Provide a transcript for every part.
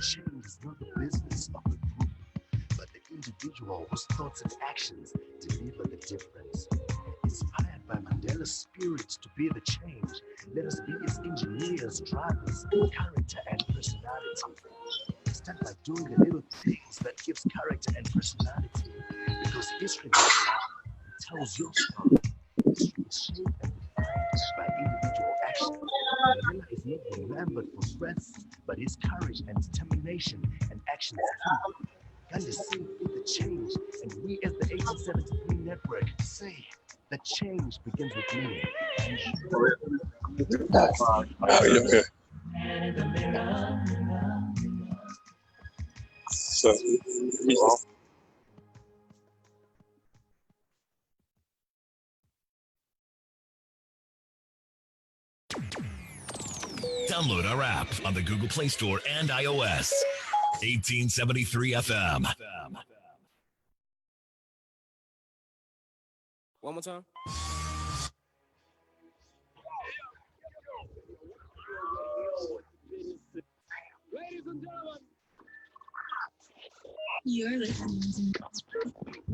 Change is not the business of the group, but the individual whose thoughts and actions deliver the difference. Inspired by Mandela's spirit to be the change, let us be his engineers, drivers, character and personality. Start by doing the little things that gives character and personality, because history tells your story. History is shaped and defined by individual action. Mandela is not remembered for strength, but his courage and determination and actions too. Gandhi said, "Be the change," and we as the 1873 network say, "The change begins with me." Download our app on the Google Play Store and iOS. 1873 FM. One more time. Ladies and gentlemen, you're listening to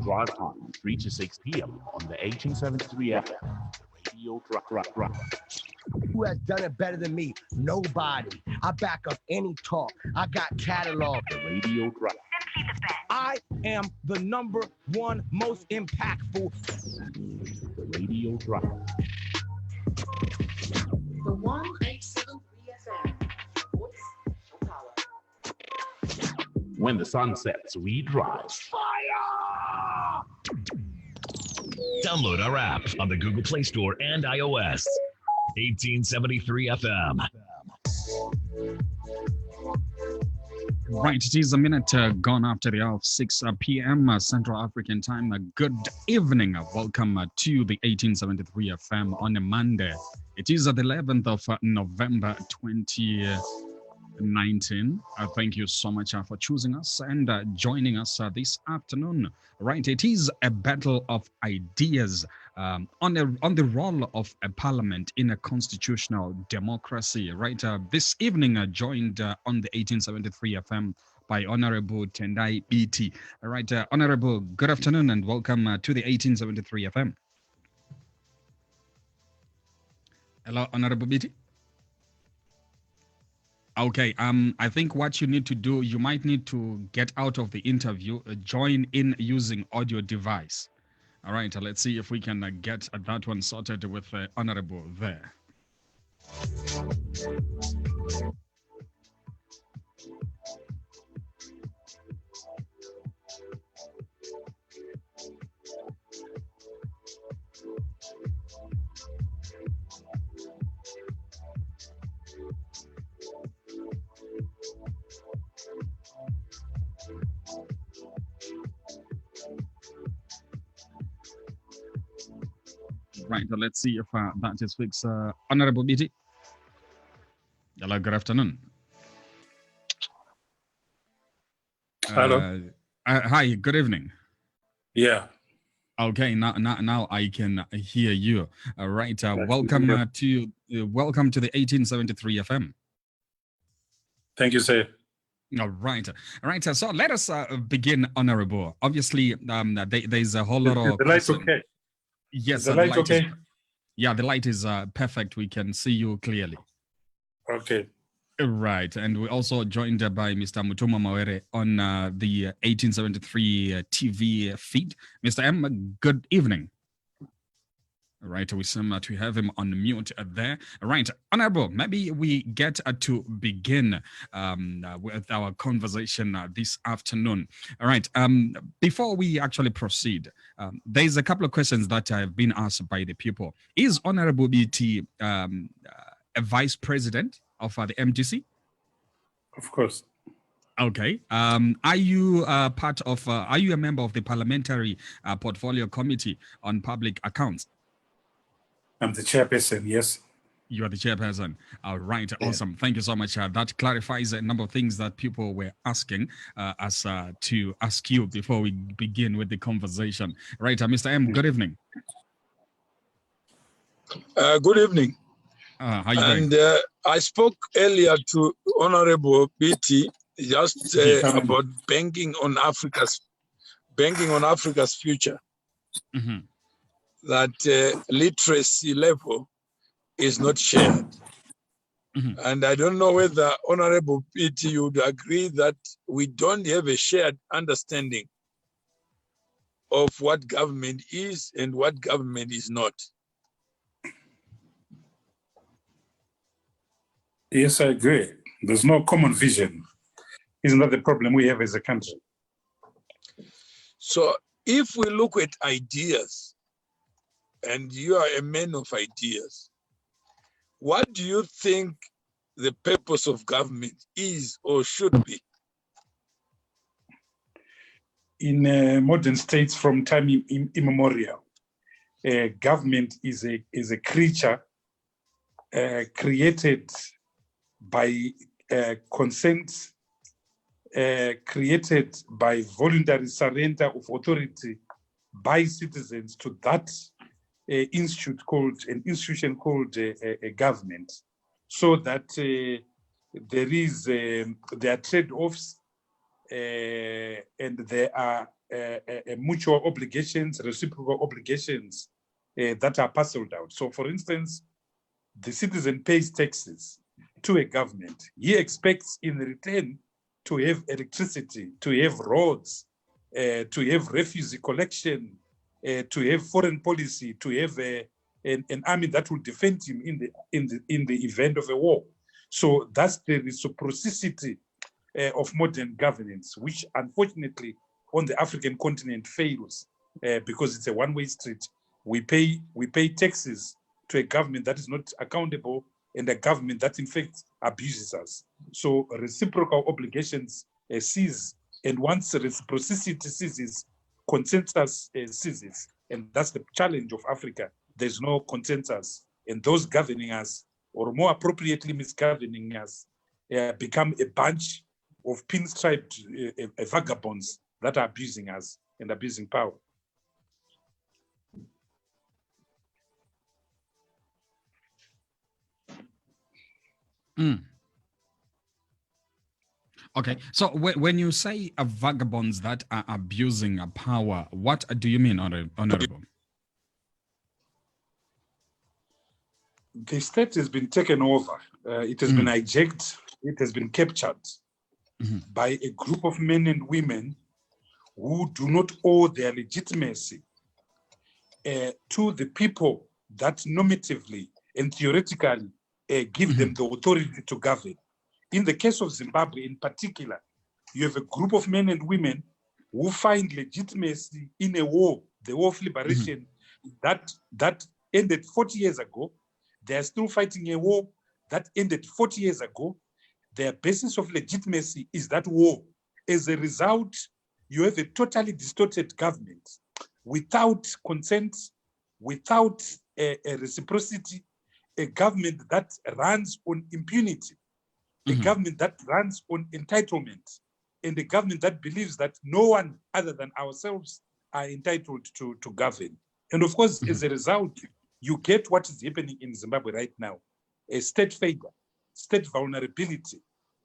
Drive time 3 to 6 p.m. on the 1873 FM. Radio Rock. Who has done it better than me? Nobody. I back up any talk. I got catalog. The Radio Rock. I am the number one most impactful. The Radio Rock. the 1873 FM. Voice of power. When the sun sets, we drive. Fire! Download our app on the Google Play Store and iOS. 1873 FM. Right, it is a minute gone after the hour of 6 p.m. Central African time. Good evening. Welcome to the 1873 FM on a Monday. It is the 11th of November 2019. Thank you so much for choosing us and joining us this afternoon. Right, it is a battle of ideas on the role of a parliament in a constitutional democracy. Right, this evening joined on the 1873 FM by Honorable Tendai Biti. All right, Honorable, good afternoon and welcome to the 1873 FM. Hello, Honorable Biti. Okay, I think what you need to do, you might need to get out of the interview, join in using audio device. All right, let's see if we can get that one sorted with Honorable there. Right, let's see if that is fixed. Honorable BT. Hello, good afternoon. Hello. Hi, good evening. Yeah. Okay, now I can hear you. All right, welcome to the 1873 FM. Thank you, sir. All right. So let us begin, Honorable. Obviously, there's a whole lot of. The light's okay. Yes, the light okay. The light is perfect. We can see you clearly. Okay. Right, and we're also joined by Mr. Mutuma Mawere on the 1873 TV feed. Mr. M, good evening. All right, we seem to have him on mute there. All right, Honorable, maybe we get to begin with our conversation this afternoon. All right, before we actually proceed, there's a couple of questions that have been asked by the people. Is Honorable BT a vice president of the MTC? Of course. Okay. Are you part of? Are you a member of the Parliamentary Portfolio Committee on Public Accounts? I'm the chairperson. Yes. You are the chairperson. All right. Awesome. Thank you so much. That clarifies a number of things that people were asking us to ask you before we begin with the conversation. Right, Mr. M. Good evening. Good evening. How you doing? And I spoke earlier to Honorable BT, just Yes, I'm- about banking on Africa's future. Mhm. That literacy level is not shared. Mhm. And I don't know whether Honorable BT would agree that we don't have a shared understanding of what government is and what government is not. Yes, I agree. There's no common vision. Isn't that the problem we have as a country? So if we look at ideas, and you are a man of ideas, what do you think the purpose of government is or should be? In modern states from time immemorial, government is a creature created by consent, created by voluntary surrender of authority by citizens to that institution called a government, so that there are trade-offs and there are mutual obligations, reciprocal obligations that are parceled out. So, for instance, the citizen pays taxes to a government. He expects in return to have electricity, to have roads, to have refugee collection, to have foreign policy, to have an army that will defend him in the event of a war. So that's the reciprocity of modern governance, which unfortunately on the African continent fails because it's a one-way street. We pay taxes to a government that is not accountable and a government that in fact abuses us. So reciprocal obligations cease, and once reciprocity ceases, consensus ceases, and that's the challenge of Africa. There's no consensus, and those governing us, or more appropriately misgoverning us, become a bunch of pinstriped vagabonds that are abusing us and abusing power. Mm. Okay, so when you say vagabonds that are abusing power, what do you mean, Honorable? The state has been taken over. It has been hijacked. It has been captured by a group of men and women who do not owe their legitimacy to the people that normatively and theoretically give them the authority to govern. In the case of Zimbabwe in particular, you have a group of men and women who find legitimacy in a war, the war of liberation that ended 40 years ago. They are still fighting a war that ended 40 years ago. Their basis of legitimacy is that war. As a result, you have a totally distorted government without consent, without a reciprocity, a government that runs on impunity, a government that runs on entitlement, and a government that believes that no one other than ourselves are entitled to govern. And of course, as a result, you get what is happening in Zimbabwe right now, a state failure, state vulnerability,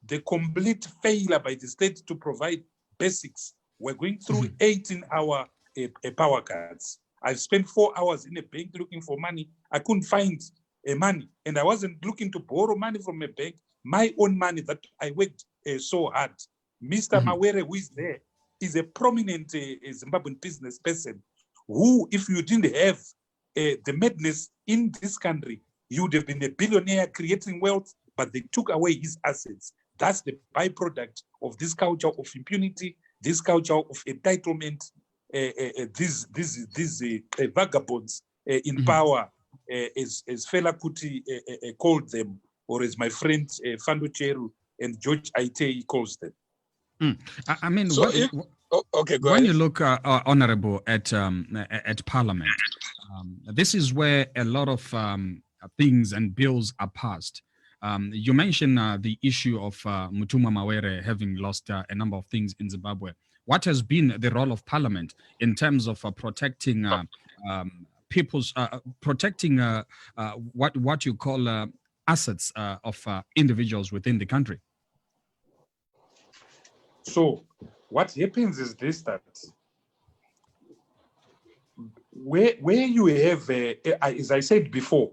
the complete failure by the state to provide basics. We're going through 18-hour power cuts. I've spent 4 hours in a bank looking for money. I couldn't find money, and I wasn't looking to borrow money from a bank, my own money that I worked so hard. Mr. Mawere, who is there, is a prominent Zimbabwean business person who, if you didn't have the madness in this country, you would have been a billionaire creating wealth, but they took away his assets. That's the byproduct of this culture of impunity, this culture of entitlement, these vagabonds in power, as Fela Kuti called them, or as my friend Fando Cheru and George Aite calls them. I mean, So okay, go when ahead. you look, Honorable, at Parliament, this is where a lot of things and bills are passed. You mentioned the issue of Mutuma Mawere having lost a number of things in Zimbabwe. What has been the role of Parliament in terms of protecting people's, protecting what you call assets of individuals within the country? So what happens is this, that where you have, as I said before,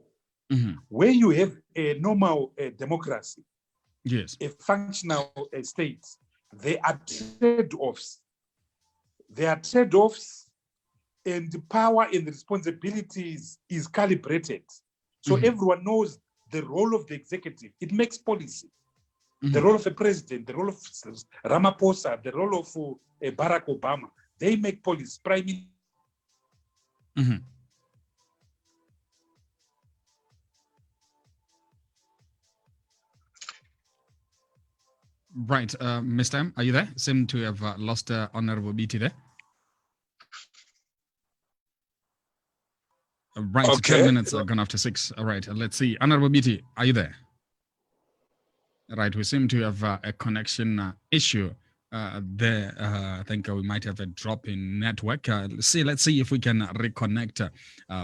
where you have a normal democracy, Yes. a functional state, there are trade-offs. There are trade-offs, and the power and the responsibilities is calibrated. So everyone knows the role of the executive. It makes policy. The role of a president, the role of Ramaphosa, the role of Barack Obama, they make policy. Prime Minister. Right, Mr. M, are you there? Seem to have lost Honorable BT there. Right, Okay. 10 minutes are gone after 6. All right, let's see. Honorable BT, are you there? Right, we seem to have a connection issue there. I think we might have a drop in network. Let's see if we can reconnect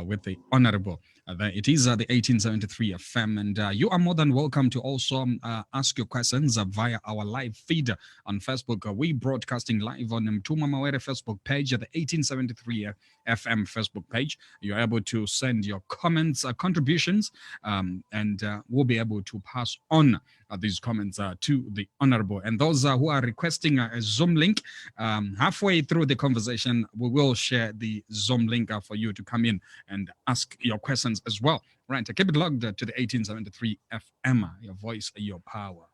with the Honorable. It is the 1873 FM, and you are more than welcome to also ask your questions via our live feed on Facebook. We broadcasting live on Mtuma Mawere Facebook page, the 1873 FM Facebook page. You're able to send your comments, contributions, and we'll be able to pass on these comments to the Honorable. And those who are requesting a Zoom link, halfway through the conversation, we will share the Zoom link for you to come in and ask your questions as well. Right, keep it logged to the 1873 FM, your voice, your power.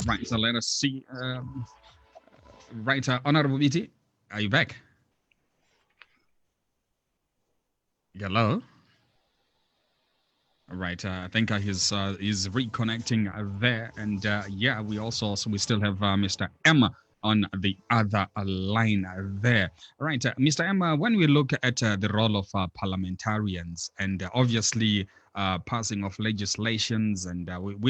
Right, so let us see. Right, Honorable BT, are you back? Hello? Right, I think he's reconnecting there, and yeah, we still have Mr. M on the other line there. Right, Mr. M, when we look at the role of parliamentarians, and obviously passing of legislations, and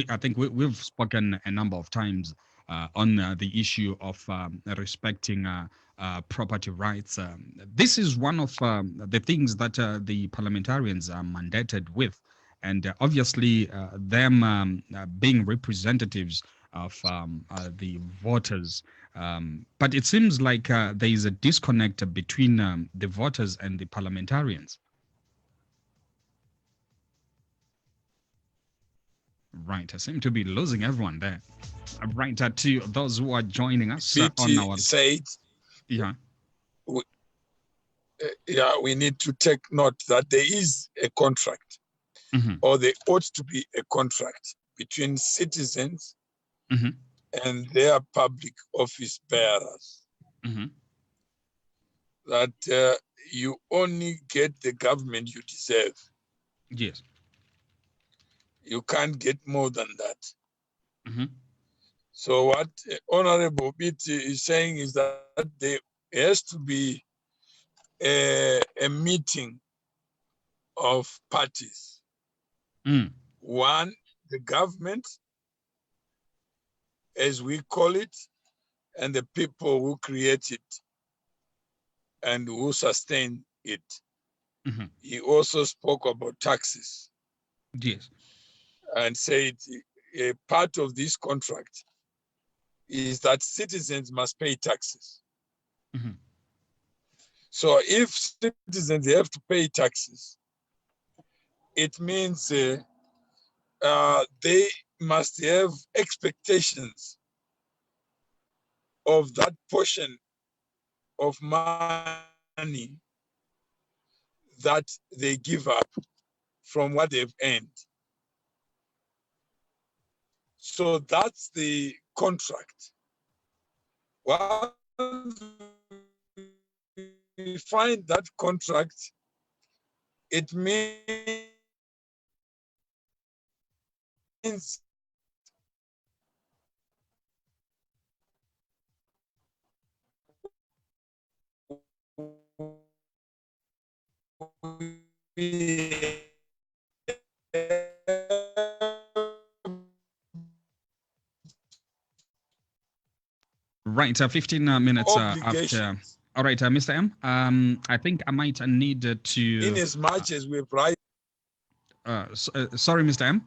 I think we've spoken a number of times on the issue of respecting property rights. This is one of the things that the parliamentarians are mandated with. And obviously, them being representatives of the voters. But it seems like there is a disconnect between the voters and the parliamentarians. Right, I seem to be losing everyone there. Right, to those who are joining us on our... said, yeah. We need to take note that there is a contract. Or there ought to be a contract between citizens and their public office bearers. That you only get the government you deserve. Yes. You can't get more than that. So what Honorable Biti is saying is that there has to be a meeting of parties. One, the government, as we call it, and the people who create it and who sustain it. He also spoke about taxes. Yes. And said a part of this contract is that citizens must pay taxes. So if citizens have to pay taxes, it means they must have expectations of that portion of money that they give up from what they've earned. So that's the contract. Once we find that contract, it means means Right, 15 minutes after. obligations. All right, Mr. M. I think I might need to. In as much as we've right. Sorry, Mr. M.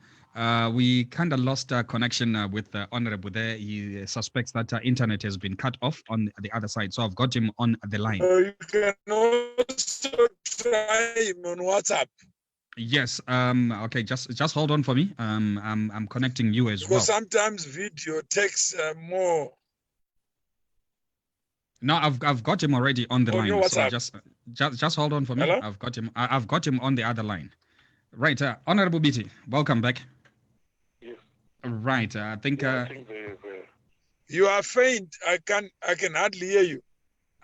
We kind of lost connection with the Honorable there. He suspects that internet has been cut off on the other side. So I've got him on the line. You can also try him on WhatsApp. Yes. Okay. Just hold on for me. I'm connecting you as well. Because sometimes video takes more. No, I've got him already on the On line. your So WhatsApp. just hold on for me. Hello? I've got him on the other line. Right, Honorable Biti, welcome back. Yes. Right, I think. You are faint. I can hardly hear you.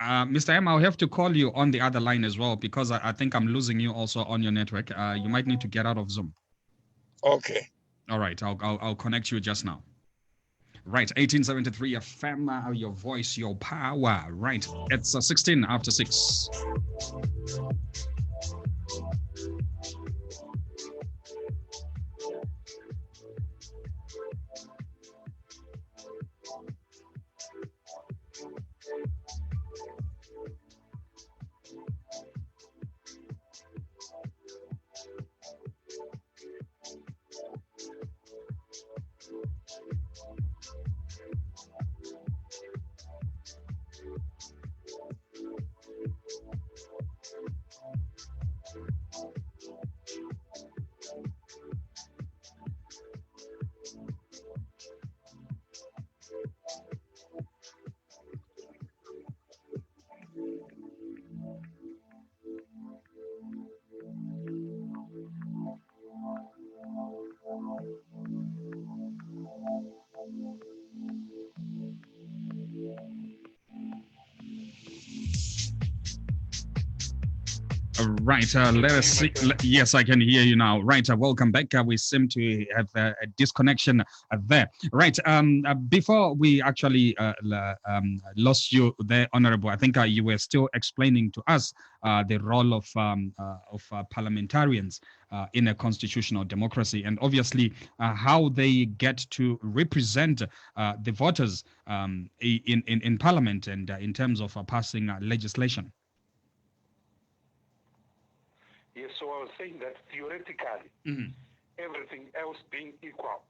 Mr. M, I'll have to call you on the other line as well because I think I'm losing you also on your network. You might need to get out of Zoom. Okay. All right, I'll connect you just now. Right, 1873 FM, your voice, your power. Right, it's 16 after 6. Right, let us see. Yes, I can hear you now. Right, welcome back. We seem to have a disconnection there. Right, before we actually lost you there, Honorable, I think you were still explaining to us the role of parliamentarians in a constitutional democracy, and obviously how they get to represent the voters in Parliament and in terms of passing legislation. Yes, so I was saying that theoretically, everything else being equal,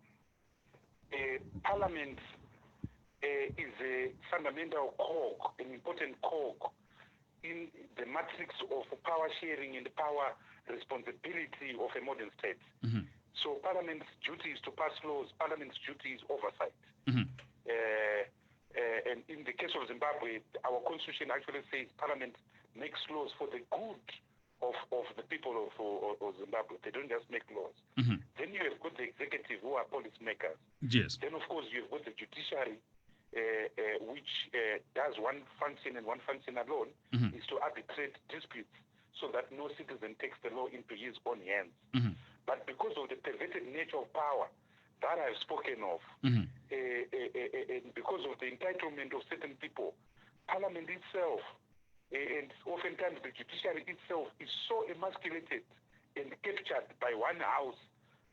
Parliament is a fundamental cog, an important cog in the matrix of power sharing and power responsibility of a modern state. So Parliament's duty is to pass laws, Parliament's duty is oversight. And in the case of Zimbabwe, our constitution actually says Parliament makes laws for the good of the people of Zimbabwe. They don't just make laws. Then you have got the executive who are policymakers. Yes. Then, of course, you have got the judiciary, which does one function and one function alone, is to arbitrate disputes so that no citizen takes the law into his own hands. But because of the perverted nature of power that I've spoken of, and because of the entitlement of certain people, Parliament itself, and oftentimes the judiciary itself is so emasculated and captured by one house,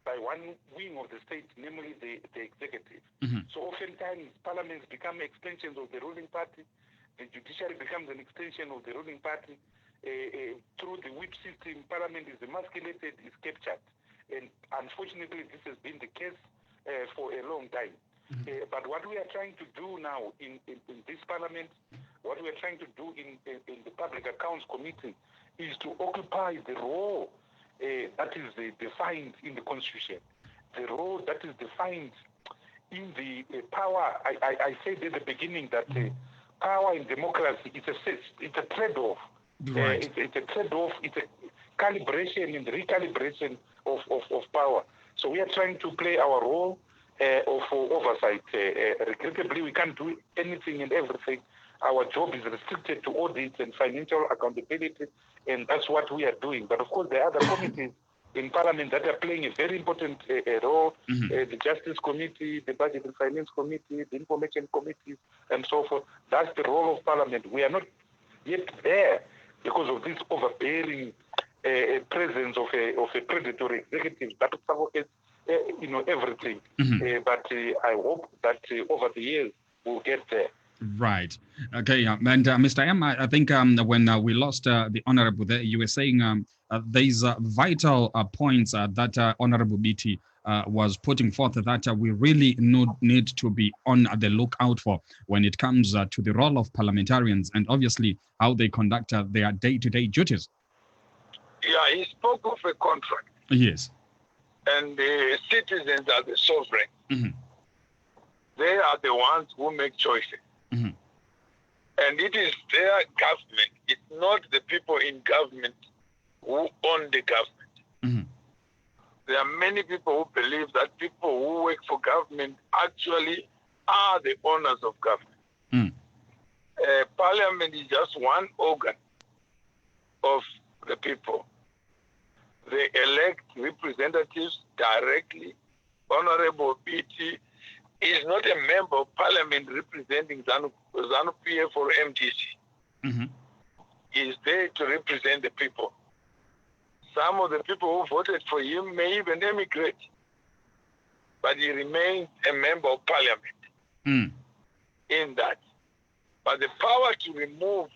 by one wing of the state, namely the executive. So oftentimes parliaments become extensions of the ruling party, the judiciary becomes an extension of the ruling party. Through the whip system, parliament is emasculated, is captured. And unfortunately, this has been the case for a long time. But what we are trying to do now in this parliament, what we are trying to do in the Public Accounts Committee is to occupy the role that is defined in the Constitution, the role that is defined in the power. I said at the beginning that power in democracy it's a trade-off. Right. It's a trade-off. It's a calibration and recalibration of power. So we are trying to play our role of oversight. Regrettably, we can't do anything and everything. Our job is restricted to audits and financial accountability, and that's what we are doing. But of course, there are other committees in Parliament that are playing a very important role, the Justice Committee, the Budget and Finance Committee, the Information Committee, and so forth. That's the role of Parliament. We are not yet there because of this overbearing presence of a predatory executive that suffocates everything. But I hope that over the years we'll get there. Right. Okay. And Mr. M, I think when we lost the Honorable there, you were saying there's vital points that Honorable BT was putting forth that we really need to be on the lookout for when it comes to the role of parliamentarians and obviously how they conduct their day-to-day duties. Yeah, he spoke of a contract. Yes. And the citizens are the sovereign. They are the ones who make choices. And it is their government. It's not the people in government who own the government. There are many people who believe that people who work for government actually are the owners of government. Parliament is just one organ of the people. They elect representatives directly. Honorable BT is not a member of Parliament representing ZANU-PF or MDC. He is there to represent the people. Some of the people who voted for him may even emigrate, but he remains a member of Parliament in that. But the power to remove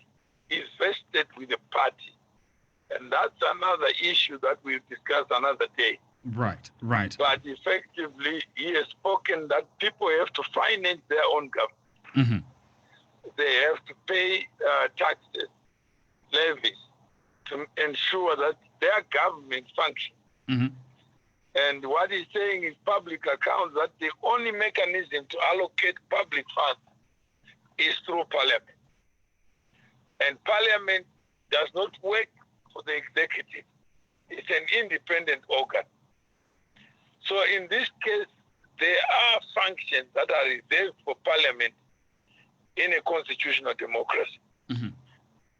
is vested with the party. And that's another issue that we'll discuss another day. Right, right. But effectively, he has spoken that people have to finance their own government. They have to pay taxes, levies, to ensure that their government functions. And what he's saying is public accounts, that the only mechanism to allocate public funds is through Parliament. And Parliament does not work for the executive. It's an independent organ. So in this case, there are functions that are reserved for Parliament in a constitutional democracy.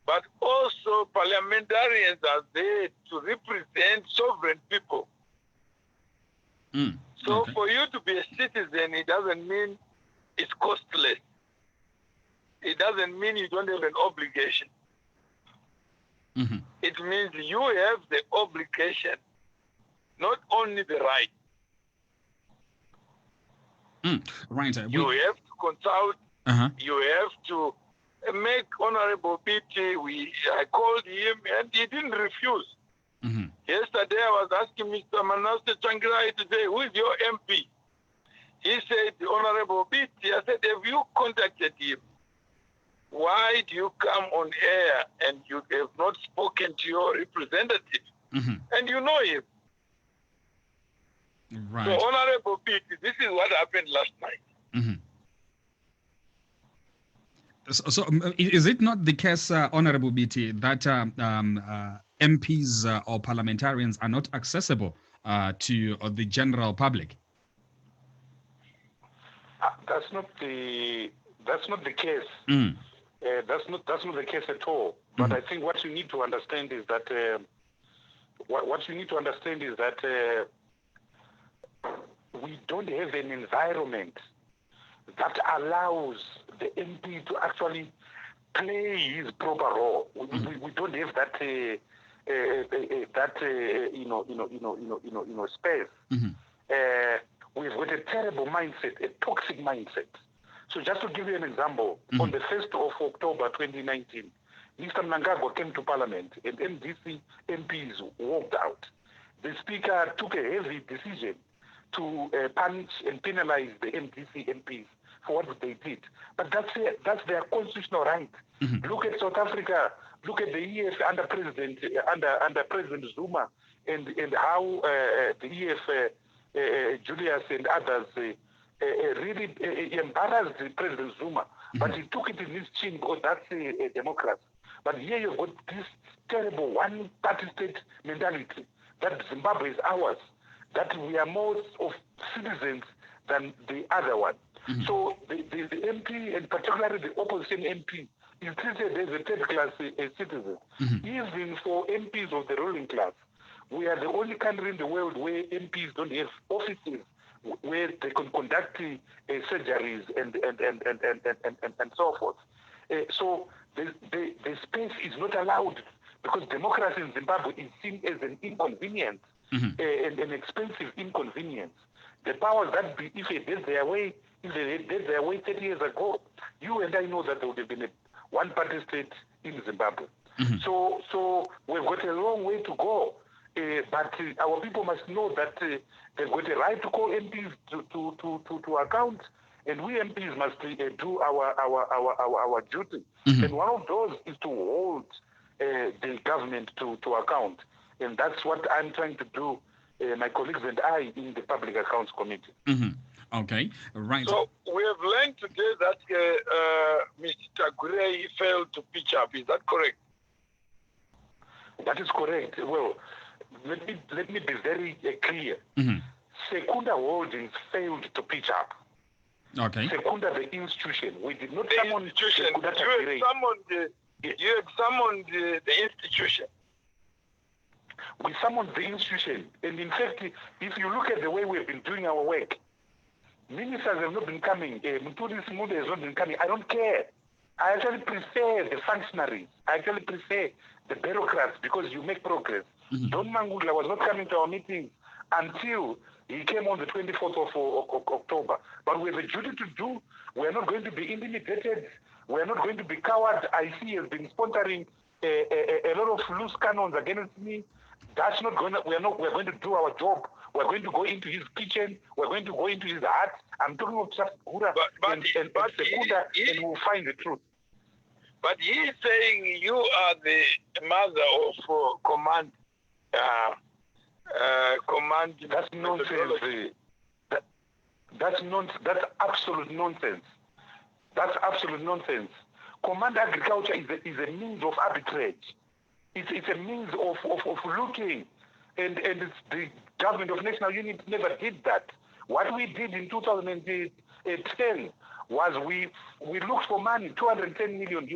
But also parliamentarians are there to represent sovereign people. So for you to be a citizen, it doesn't mean it's costless. It doesn't mean you don't have an obligation. It means you have the obligation, not only the right. Right. You have to consult. You have to make Honorable BT. I called him and he didn't refuse. Yesterday I was asking Mr. Manasseh Changirai today, who is your MP? He said, Honorable BT. I said, have you contacted him? Why do you come on air and you have not spoken to your representative? And you know him. Right. So, Honorable BT, this is what happened last night. So is it not the case, Honorable BT, that MPs or parliamentarians are not accessible to the general public? That's not the case. That's not the case at all. But I think what you need to understand is that we don't have an environment that allows the MP to actually play his proper role. We don't have that space. We've got a terrible mindset, a toxic mindset. So just to give you an example, on the 1st of October 2019, Mr. Mnangagwa came to Parliament and NDC MPs walked out. The Speaker took a heavy decision to punish and penalize the NDC MPs for what they did. But that's their constitutional right. Look at South Africa. Look at the EF under President Zuma and how the EF Julius and others really embarrassed President Zuma. But he took it in his chin because that's a democracy. But here you've got this terrible one-party state mentality that Zimbabwe is ours, that we are more of citizens than the other one. So the MP, and particularly the opposition MP, is treated as a third-class citizen. Even for MPs of the ruling class, We are the only country in the world where MPs don't have offices where they can conduct surgeries and so forth. So the space is not allowed because democracy in Zimbabwe is seen as an inconvenience and an expensive inconvenience. The powers that be, if they did their way, 30 years ago, you and I know that there would have been a one-party state in Zimbabwe. So we've got a long way to go. But our people must know that they've got a right to call MPs to account, and we MPs must do our duty. And one of those is to hold the government to account, and that's what I'm trying to do, my colleagues and I, in the Public Accounts Committee. Okay, right. So we have learned today that Mr. Gray failed to pitch up. Is that correct? That is correct. Well, let me be very clear. Secunda Holdings failed to pitch up. Okay. Secunda, the institution. We did not The summon institution. Secunda You had summoned the institution. We summoned the institution. And in fact, if you look at the way we've been doing our work, ministers have not been coming. Muturi's Mude has not been coming. I don't care. I actually prefer the functionaries. I actually prefer the bureaucrats because you make progress. Don Mangula was not coming to our meetings until he came on the 24th of October. But we have a duty to do. We are not going to be intimidated. We are not going to be coward. IC has been sponsoring a lot of loose cannons against me. That's not going to, we're going to do our job. We're going to go into his kitchen. We're going to go into his heart. I'm talking of just Hura and Sekunda, and we'll find the truth. But he's saying you are the mother of command. Command. That's nonsense. That's absolute nonsense. That's absolute nonsense. Command agriculture is a means of arbitrage. It's a means of looking, and it's the government of national unity never did that. What we did in 2010 was we looked for money, $210 million,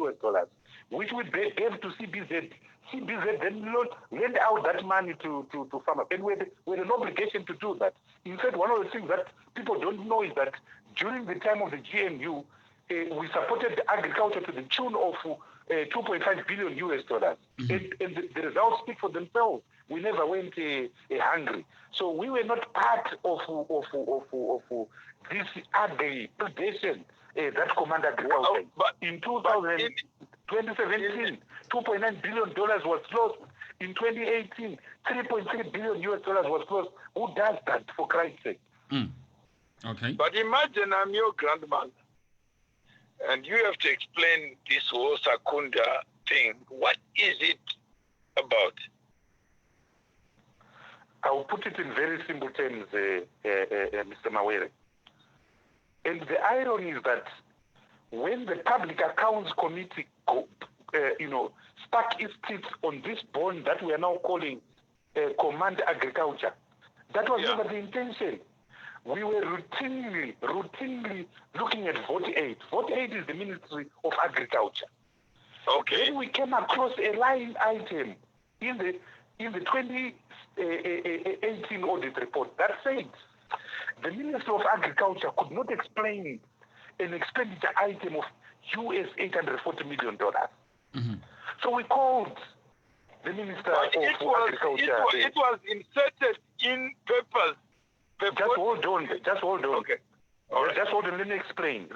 which we gave to CBZ. CBZ then lent out that money to farmers, and we had an obligation to do that. In fact, one of the things that people don't know is that during the time of the GNU, we supported agriculture to the tune of $2.5 billion. And the results speak for themselves. We never went hungry. So we were not part of this ugly predation that command agriculture. But in 2017, $2.9 billion was lost. In 2018, $3.3 billion was lost. Who does that, for Christ's sake? Okay. But imagine I'm your grandmother, and you have to explain this whole Secunda thing. What is it about? I will put it in very simple terms, Mr. Mawere. And the irony is that when the Public Accounts Committee, stuck its teeth on this bond that we are now calling Command Agriculture, that was never the intention. We were routinely looking at Vote 8. Vote 8 is the Ministry of Agriculture. Okay. Then we came across a line item in the 2018 audit report that said the Ministry of Agriculture could not explain an expenditure item of US $840 million. So we called the Minister of Agriculture. It was inserted in papers. Just hold on. Okay. All right. Just hold on. Let me explain.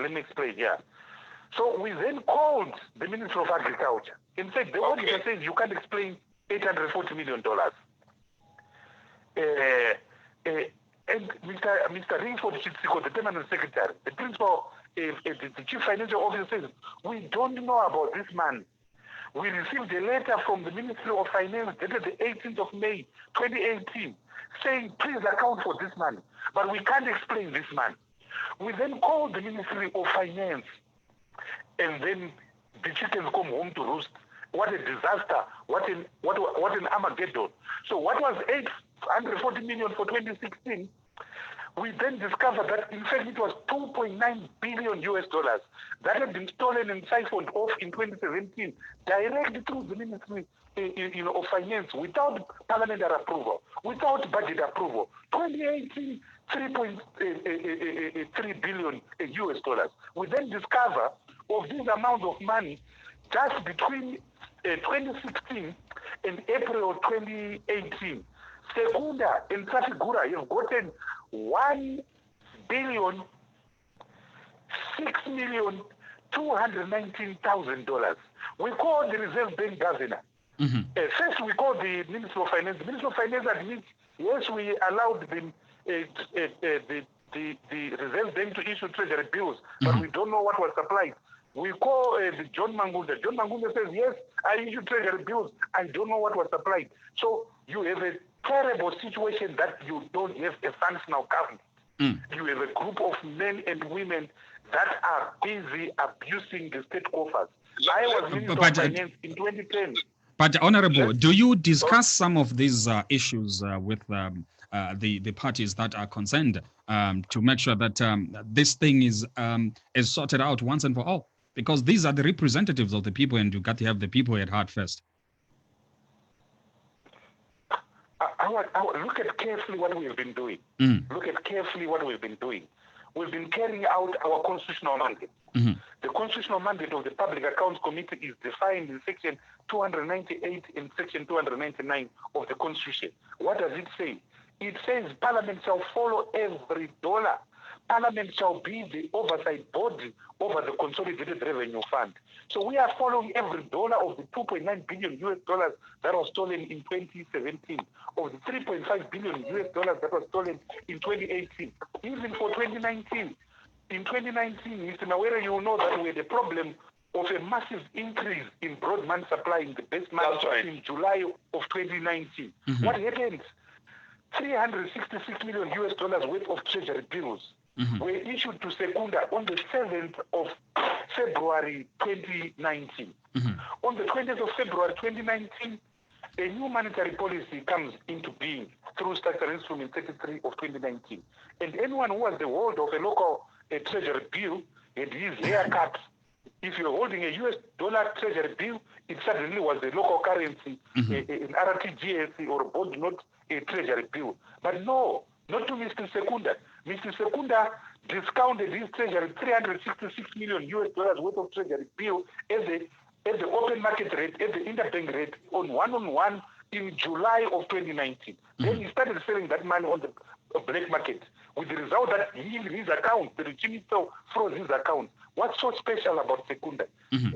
Yeah. So we then called the Minister of Agriculture. In fact, the auditor says you can't explain $840 million. And Mr. Ringford Chitsiko, the permanent secretary, the principal, the chief financial officer says, we don't know about this man. We received a letter from the Ministry of Finance dated the 18th of May, 2018, saying, please account for this man. But we can't explain this man. We then called the Ministry of Finance, and then the chickens come home to roost. What a disaster. What an Armageddon. So what was $840 million for 2016 We then discovered that, in fact, it was $2.9 billion that had been stolen and siphoned off in 2017 directly through the Ministry of Finance without parliamentary approval, without budget approval. 2018, $3.3 billion. We then discover of this amount of money just between 2016 and April 2018. Secunda and Trafigura have gotten $1,006,219,000. We call the Reserve Bank governor. First, we called the Minister of Finance. The Minister of Finance admits, yes, we allowed the Reserve Bank to issue treasury bills, but we don't know what was supplied. We call the John Mangunda. John Mangunda says, yes, I issue treasury bills. I don't know what was supplied. So you have a terrible situation that you don't have a functional government. You have a group of men and women that are busy abusing the state coffers. I was Minister of Finance in 2010. But Honorable, do you discuss some of these issues with the parties that are concerned to make sure that this thing is sorted out once and for all? Because these are the representatives of the people, and you got to have the people at heart first. Look at carefully what we've been doing. Look at carefully what we've been doing. We've been carrying out our constitutional mandate. The constitutional mandate of the Public Accounts Committee is defined in Section 298 and Section 299 of the Constitution. What does it say? It says Parliament shall follow every dollar. Parliament shall be the oversight body over the Consolidated Revenue Fund. So we are following every dollar of the $2.9 billion that was stolen in 2017, of the $3.5 billion that was stolen in 2018, even for 2019. In 2019, Mr. Mawere, you know that we had a problem of a massive increase in broadband supply in the best month in July of 2019. What happened? $366 million worth of treasury bills were issued to Secunda on the 7th of February 2019. On the 20th of February 2019, a new monetary policy comes into being through Structural Instrument 33 of 2019. And anyone who was the holder of a local treasury bill had his haircut. If you're holding a US dollar treasury bill, it suddenly was the local currency, an RTGS or bond, not a treasury bill. But no, not to Mr. Secunda. Mr. Secunda discounted his treasury $366 million worth of treasury bill at the open market rate, at the interbank rate, on one in July of 2019. Then he started selling that money on the black market, with the result that in his account, the regime itself froze his account. What's so special about Secunda?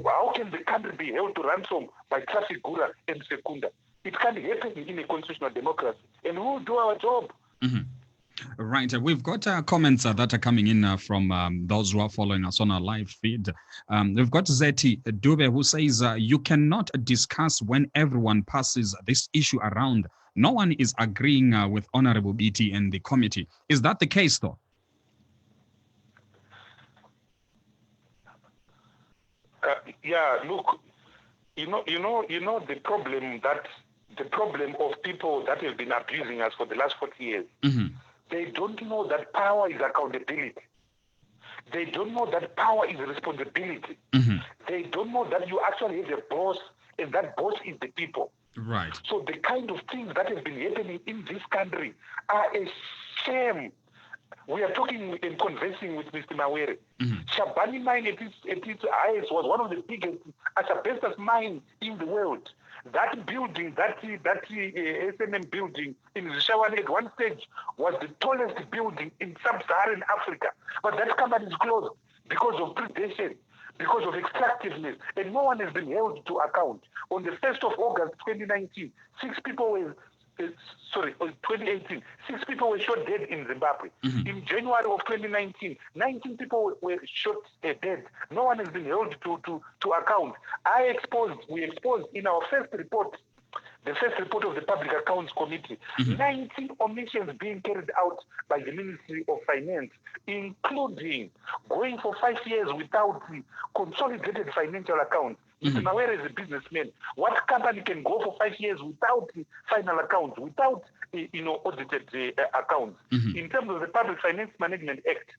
How can the country be held to ransom by Trafigura and Secunda? It can't happen in a constitutional democracy. And we'll do our job. Right. We've got comments that are coming in from those who are following us on our live feed. We've got Zeti Dube, who says, you cannot discuss when everyone passes this issue around. No one is agreeing with Honorable Biti and the committee. Is that the case, though? Yeah, look, you know the problem of people that have been abusing us for the last 40 years. They don't know that power is accountability. They don't know that power is responsibility. They don't know that you actually have a boss, and that boss is the people. Right. So the kind of things that have been happening in this country are a shame. We are talking and conversing with Mr. Mawere. Shabani mine at its highest was one of the biggest asbestos mines in the world. That building, that SMM building in Rishawan at one stage was the tallest building in sub-Saharan Africa. But that company is closed because of predation, because of extractiveness, and no one has been held to account. On the 1st of August 2019, 2018, 6 people were shot dead in Zimbabwe. In January of 2019, 19 people were shot dead. No one has been held to account. We exposed in our first report, the first report of the Public Accounts Committee, 19 omissions being carried out by the Ministry of Finance, including going for 5 years without the consolidated financial accounts. Mr. Mawere is a businessman. What company can go for 5 years without the final accounts, without audited accounts. In terms of the Public Finance Management Act,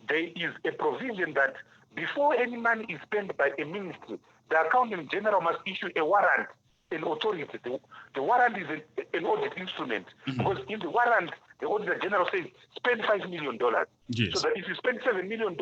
there is a provision that before any money is spent by a ministry, the accountant general must issue a warrant, an authority. The warrant is an audit instrument, because in the warrant, the auditor general says, spend $5 million. Yes. So that if you spend $7 million,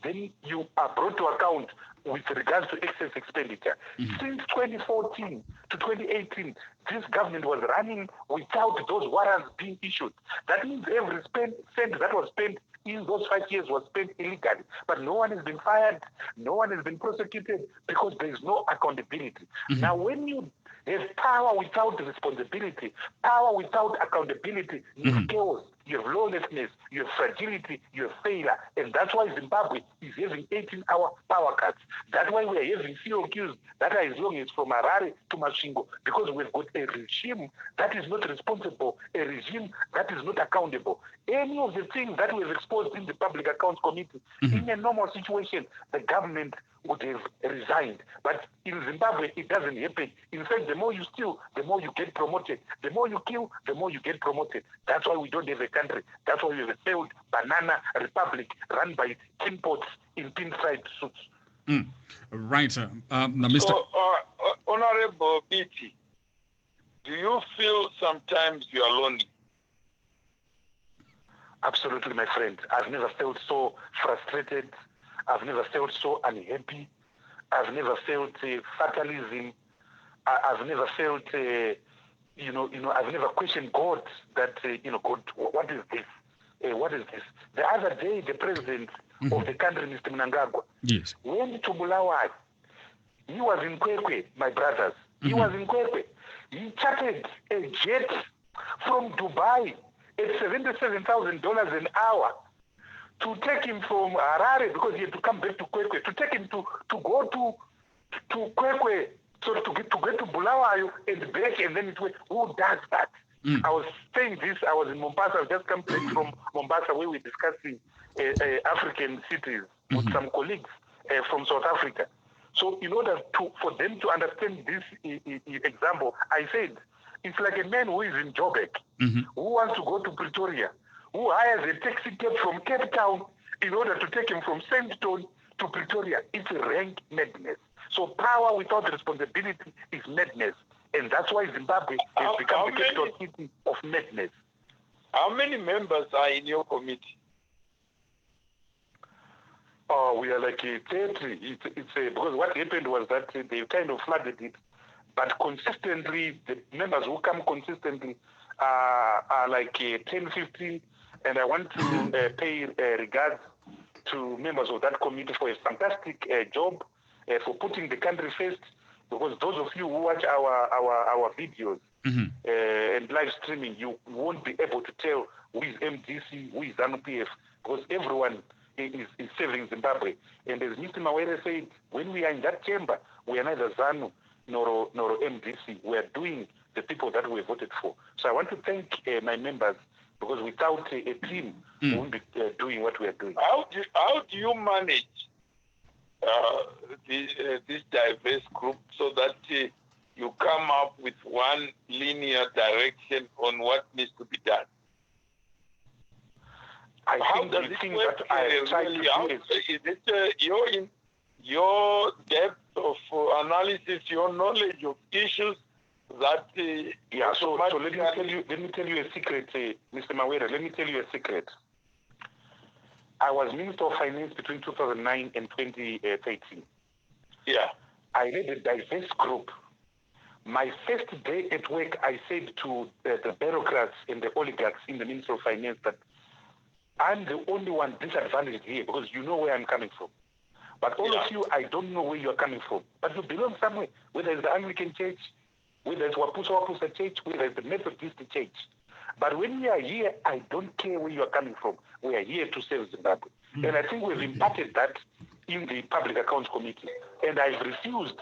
then you are brought to account with regards to excess expenditure. Since 2014 to 2018, this government was running without those warrants being issued. That means every cent that was spent in those 5 years was spent illegally. But no one has been fired, no one has been prosecuted, because there is no accountability. Now, when you have power without responsibility, power without accountability, you have chaos, you have lawlessness, you have fragility, you have failure. And that's why Zimbabwe is having 18-hour power cuts. That's why we are having COQs that are as long as from Harare to Masvingo, because we've got a regime that is not responsible, a regime that is not accountable. Any of the things that we've exposed in the Public Accounts Committee, in a normal situation, the government would have resigned. But in Zimbabwe, it doesn't happen. In fact, the more you steal, the more you get promoted. The more you kill, the more you get promoted. That's why we don't have a country. That's why we have a failed banana republic run by pinpots in pinstripe suits. Right. Now, Mr. So, Honorable Biti, do you feel sometimes you are lonely? Absolutely, my friend. I've never felt so frustrated. I've never felt so unhappy. I've never felt fatalism. I've never felt, I've never questioned God that, God, what is this? What is this? The other day, the president of the country, Mr. Mnangagwa, went to Bulawayo. He was in Kwekwe, my brothers. He was in Kwekwe. He chartered a jet from Dubai at $77,000 an hour to take him from Harare, because he had to come back to Kwekwe, to take him to go to Kwekwe, so to get to Bulawayo and back, and then who does that? I was saying this, I was in Mombasa, I've just come back from Mombasa, where we're discussing African cities with some colleagues from South Africa. So in order for them to understand this example, I said, it's like a man who is in Joburg, who wants to go to Pretoria, who hires a taxi cab from Cape Town in order to take him from Sandton to Pretoria. It's rank madness. So power without responsibility is madness. And that's why Zimbabwe has become the capital city of madness. How many members are in your committee? Oh, we are like 30. Because what happened was that they kind of flooded it. But consistently, the members who come consistently are like 10, 15. And I want to pay regards to members of that committee for a fantastic job, for putting the country first. Because those of you who watch our videos and live streaming, you won't be able to tell who is MDC, who is ZANU-PF, because everyone is serving Zimbabwe. And as Mr. Mawere said, when we are in that chamber, we are neither ZANU nor MDC. We are doing the people that we voted for. So I want to thank my members, because without a team, we won't be doing what we are doing. How do you manage this diverse group so that you come up with one linear direction on what needs to be done? How does it work? Is it your depth of analysis, your knowledge of issues that? So let me tell you a secret, Mr. Mawere. Let me tell you a secret. I was Minister of Finance between 2009 and 2013. Yeah. I led a diverse group. My first day at work, I said to the bureaucrats and the oligarchs in the Ministry of Finance that I'm the only one disadvantaged here, because you know where I'm coming from. But all of you, I don't know where you're coming from. But you belong somewhere, whether it's the Anglican Church, whether it's Wapusa Church, whether it's the Methodist Church. But when we are here, I don't care where you are coming from. We are here to serve Zimbabwe. And I think we've imparted that in the Public Accounts Committee. And I've refused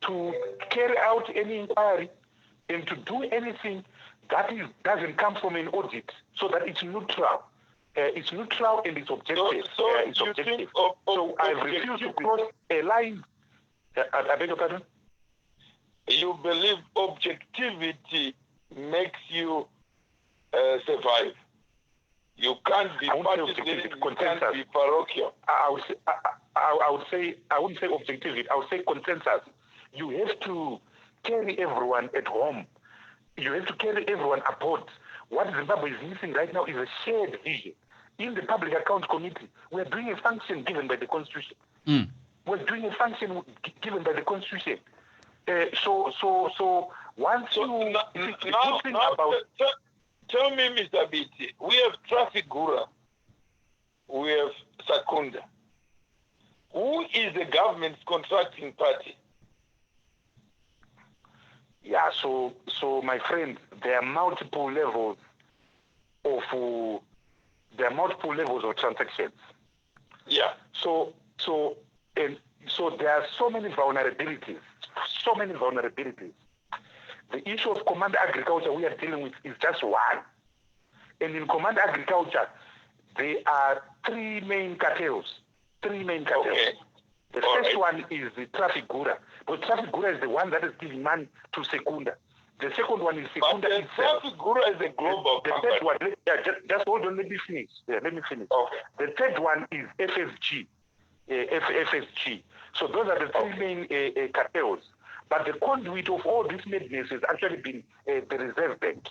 to carry out any inquiry and to do anything that doesn't come from an audit, so that it's neutral. It's neutral and it's objective. It's objective. So I've refused to cross a line. I beg your pardon? You believe objectivity makes you survive. You can't be partisan, you can't be parochial. I wouldn't say objectivity. I would say consensus. You have to carry everyone at home. You have to carry everyone aboard. What Zimbabwe is missing right now is a shared vision. In the Public Account Committee, we're doing a function given by the Constitution. We're doing a function given by the Constitution. So once tell me, Mr. Biti, we have Traffic Gura, we have Sakunda. Who is the government's contracting party? Yeah, so my friend, there are multiple levels of transactions. Yeah. So there are so many vulnerabilities. The issue of command agriculture we are dealing with is just one. And in command agriculture, there are three main cartels. Okay. The first one is the Traffic Gura. But Traffic Gura is the one that is giving money to Secunda. The second one is Secunda itself. Traffic Gura is a global company. Third one, just hold on, let me finish. Okay. The third one is FSG. FSG. So those are the three main cartels. But the conduit of all this madness has actually been the Reserve Bank.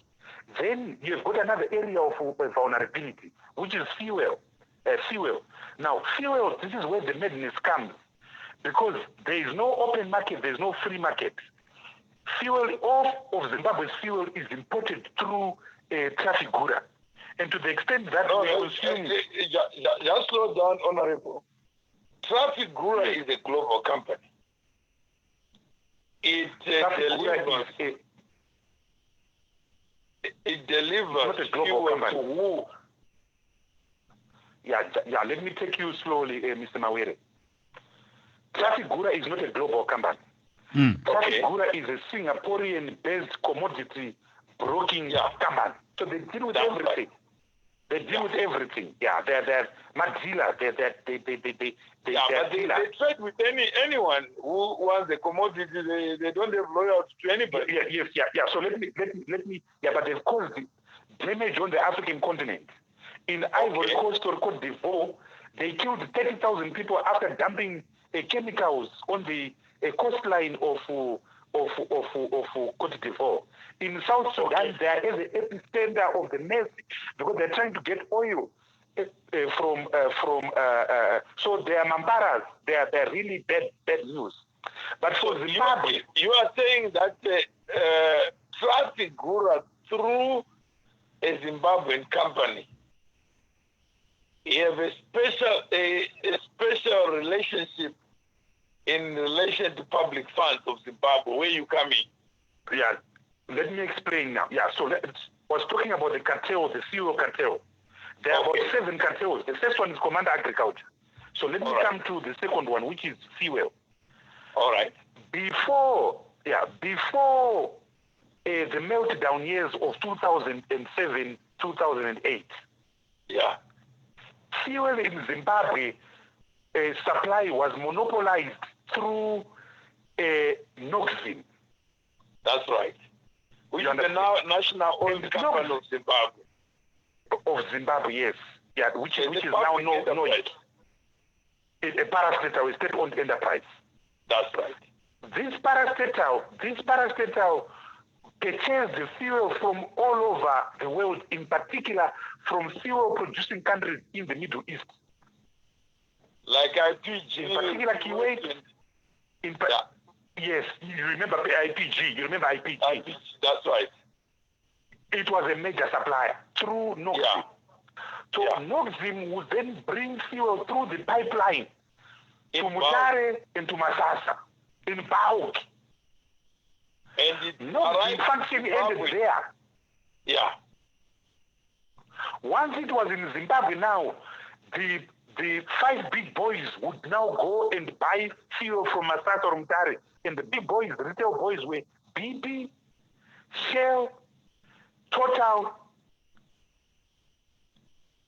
Then you've got another area of vulnerability, which is fuel. Now, fuel, this is where the madness comes. Because there is no open market, there is no free market. Fuel, all of Zimbabwe's fuel is imported through Traffic Gura. And to the extent that we consume... Just slow down, Honorable. Traffic Gura is a global company. It delivers fuel to who? Yeah, let me take you slowly, Mr. Mawere. Traffic Gura is not a global company. Traffic Gura is a Singaporean-based commodity broking company. So they deal with everything. Right. They deal with everything. Yeah, they're Madzilla. They trade with anyone who wants the commodity. They don't have loyalty to anybody. Yeah. So let me. Yeah, but they've caused damage on the African continent. In Ivory Coast or Cote d'Ivoire, they killed 30,000 people after dumping chemicals on the coastline of Cote d'Ivoire. In South Sudan, they are at the epicenter of the mess because they're trying to get oil from. So they are mamparas. They're really bad news. But for Zimbabwe, you are saying that Traffic Gura through a Zimbabwean company, you have a special relationship in relation to public funds of Zimbabwe. Where you come in? Yeah, let me explain now. Yeah, so I was talking about the cartel, the fuel cartel. There are about 7 cartels. The first one is command agriculture. So let me come to the second one, which is fuel. All right. Before the meltdown years of 2007, 2008. Yeah. Fuel in Zimbabwe supply was monopolized through Noxim. That's right. Which is the national oil company of Zimbabwe. Of Zimbabwe, yes. Yeah, which is now known a parastatal, a state-owned enterprise. That's right. This parastatal purchased the fuel from all over the world, in particular from fuel-producing countries in the Middle East. Like IPG. In particular, Kuwait. Yes, you remember IPG. You remember IPG? IPG, that's right. It was a major supplier through Noxim. Yeah. So Noxim would then bring fuel through the pipeline to Mutare and to Masasa in Bauk. And the function ended there. Yeah. Once it was in Zimbabwe now, the 5 big boys would now go and buy fuel from Masasa or Mutare. And the big boys, the retail boys, were BP, Shell, Total,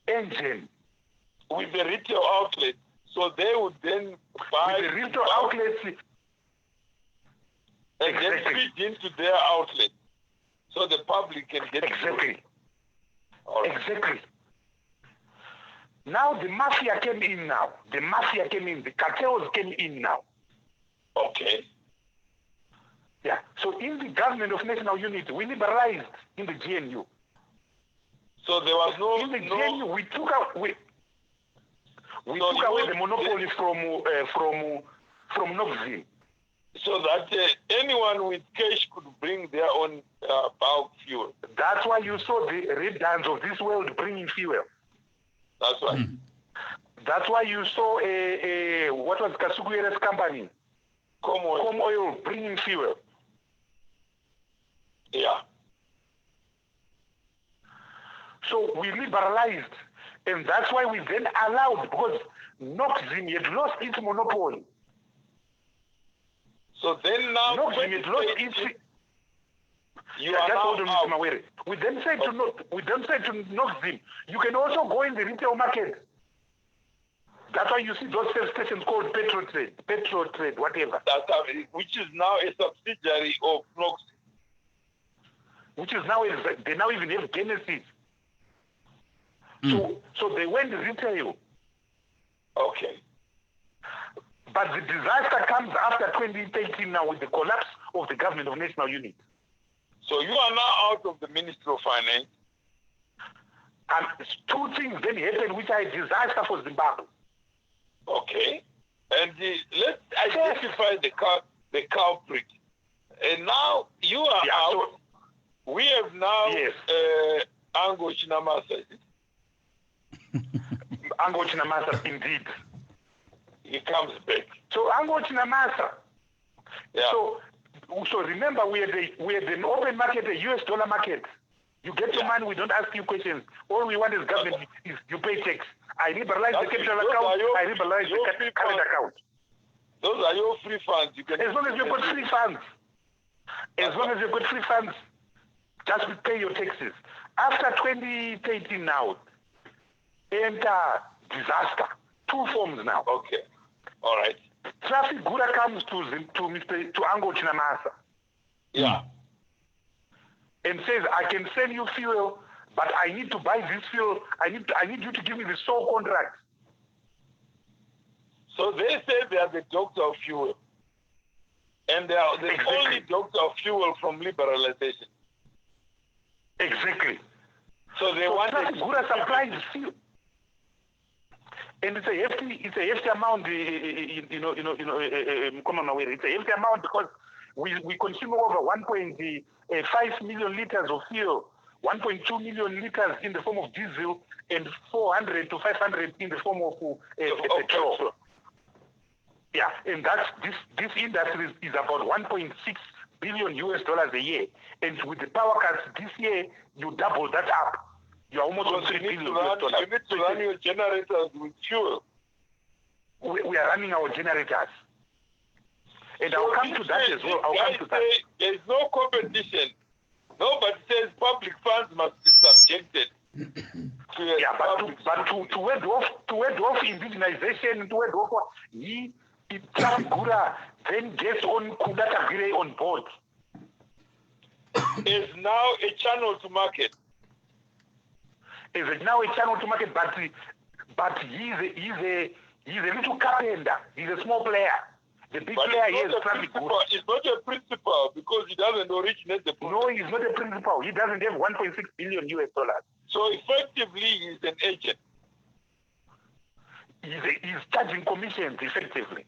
Engine. With the retail outlet. So they would then buy... With the retail outlets... And then feed into their outlet. So the public can get Exactly. All right. Exactly. Now the mafia came in now. The mafia came in. The cartels came in now. Okay. Yeah. So in the government of national unity, we liberalized in the GNU. So there was no... In the GNU, we took out... We So took you away would- the monopoly from Noxim. So that anyone with cash could bring their own bulk fuel. That's why you saw the red dance of this world bringing fuel. That's right. That's why you saw what was Kasukuyere's company, Come on. Com Oil, bringing fuel. Yeah. So we liberalized, and that's why we then allowed, because Noxim had lost its monopoly. So then now... Noxim had lost its... You Yeah, are just now hold on, out. Mr. Mawere. We then said to Noxim, you can also go in the retail market. That's why you see those sales stations called Petro Trade, whatever. That's how, which is now a subsidiary of Nox. Which is now, they now even have Genesis. So they went retail. Okay. But the disaster comes after 2013 now with the collapse of the government of national unity. So you are now out of the Ministry of Finance. And two things then happened which are a disaster for Zimbabwe. Okay. And let's identify the culprit. And now you are out. So, we have now Yes. Ango Chinamasa. Ango Chinamasa, indeed. He comes back. So Ango Chinamasa. Yeah. So remember, we had an open market, a US dollar market. You get your money, we don't ask you questions. All we want is government, is you pay tax. I liberalize the capital account, I liberalize the current account. Those are your free funds. You can As long as you've got free funds. As long as you've got free funds, just pay your taxes. After 2013 now, enter disaster. Two forms now. Okay. All right. Traffic Gura comes to Ango Chinamasa. Yeah. And says, I can sell you fuel, but I need to buy this fuel. I need you to give me the sole contract. So they say they are the doctor of fuel. And they are the only doctor of fuel from liberalization. Exactly. So they want Traffic Gura supplies fuel. And it's a hefty amount, it's a hefty amount because we consume over 1.5 million liters of fuel, 1.2 million liters in the form of diesel, and 400 to 500 in the form of petrol. Yeah, and that's this industry is about 1.6 billion US dollars a year, and with the power cuts this year, you double that up. You're almost on 3 billion US dollars. You need to run your generators with fuel. We are running our generators. And so I'll come to that as well. I'll come to that. There is no competition. Nobody says public funds must be subjected to to ward off indigenization, to ward off Gura then gets on Kudata Gire on board. Is now a channel to market. Is now a channel to market, but he's a little carpenter. He's a small player. The big player here is Traffic Gura. He's not a principal because he doesn't originate the product. No, he's not a principal. He doesn't have 1.6 billion US dollars. So effectively, he's an agent. He's charging commissions effectively.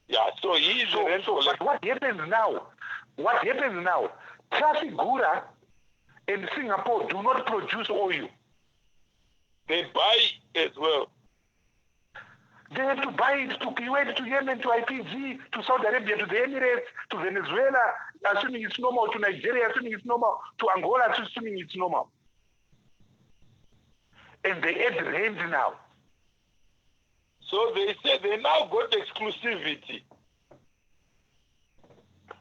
Yeah, so he's but what happens now? Traffic Gura and Singapore do not produce oil. They buy as well. They have to buy it to Kuwait, to Yemen, to IPG, to Saudi Arabia, to the Emirates, to Venezuela, assuming it's normal, to Nigeria, assuming it's normal, to Angola, assuming it's normal. And they add rent now. So they say they now got exclusivity.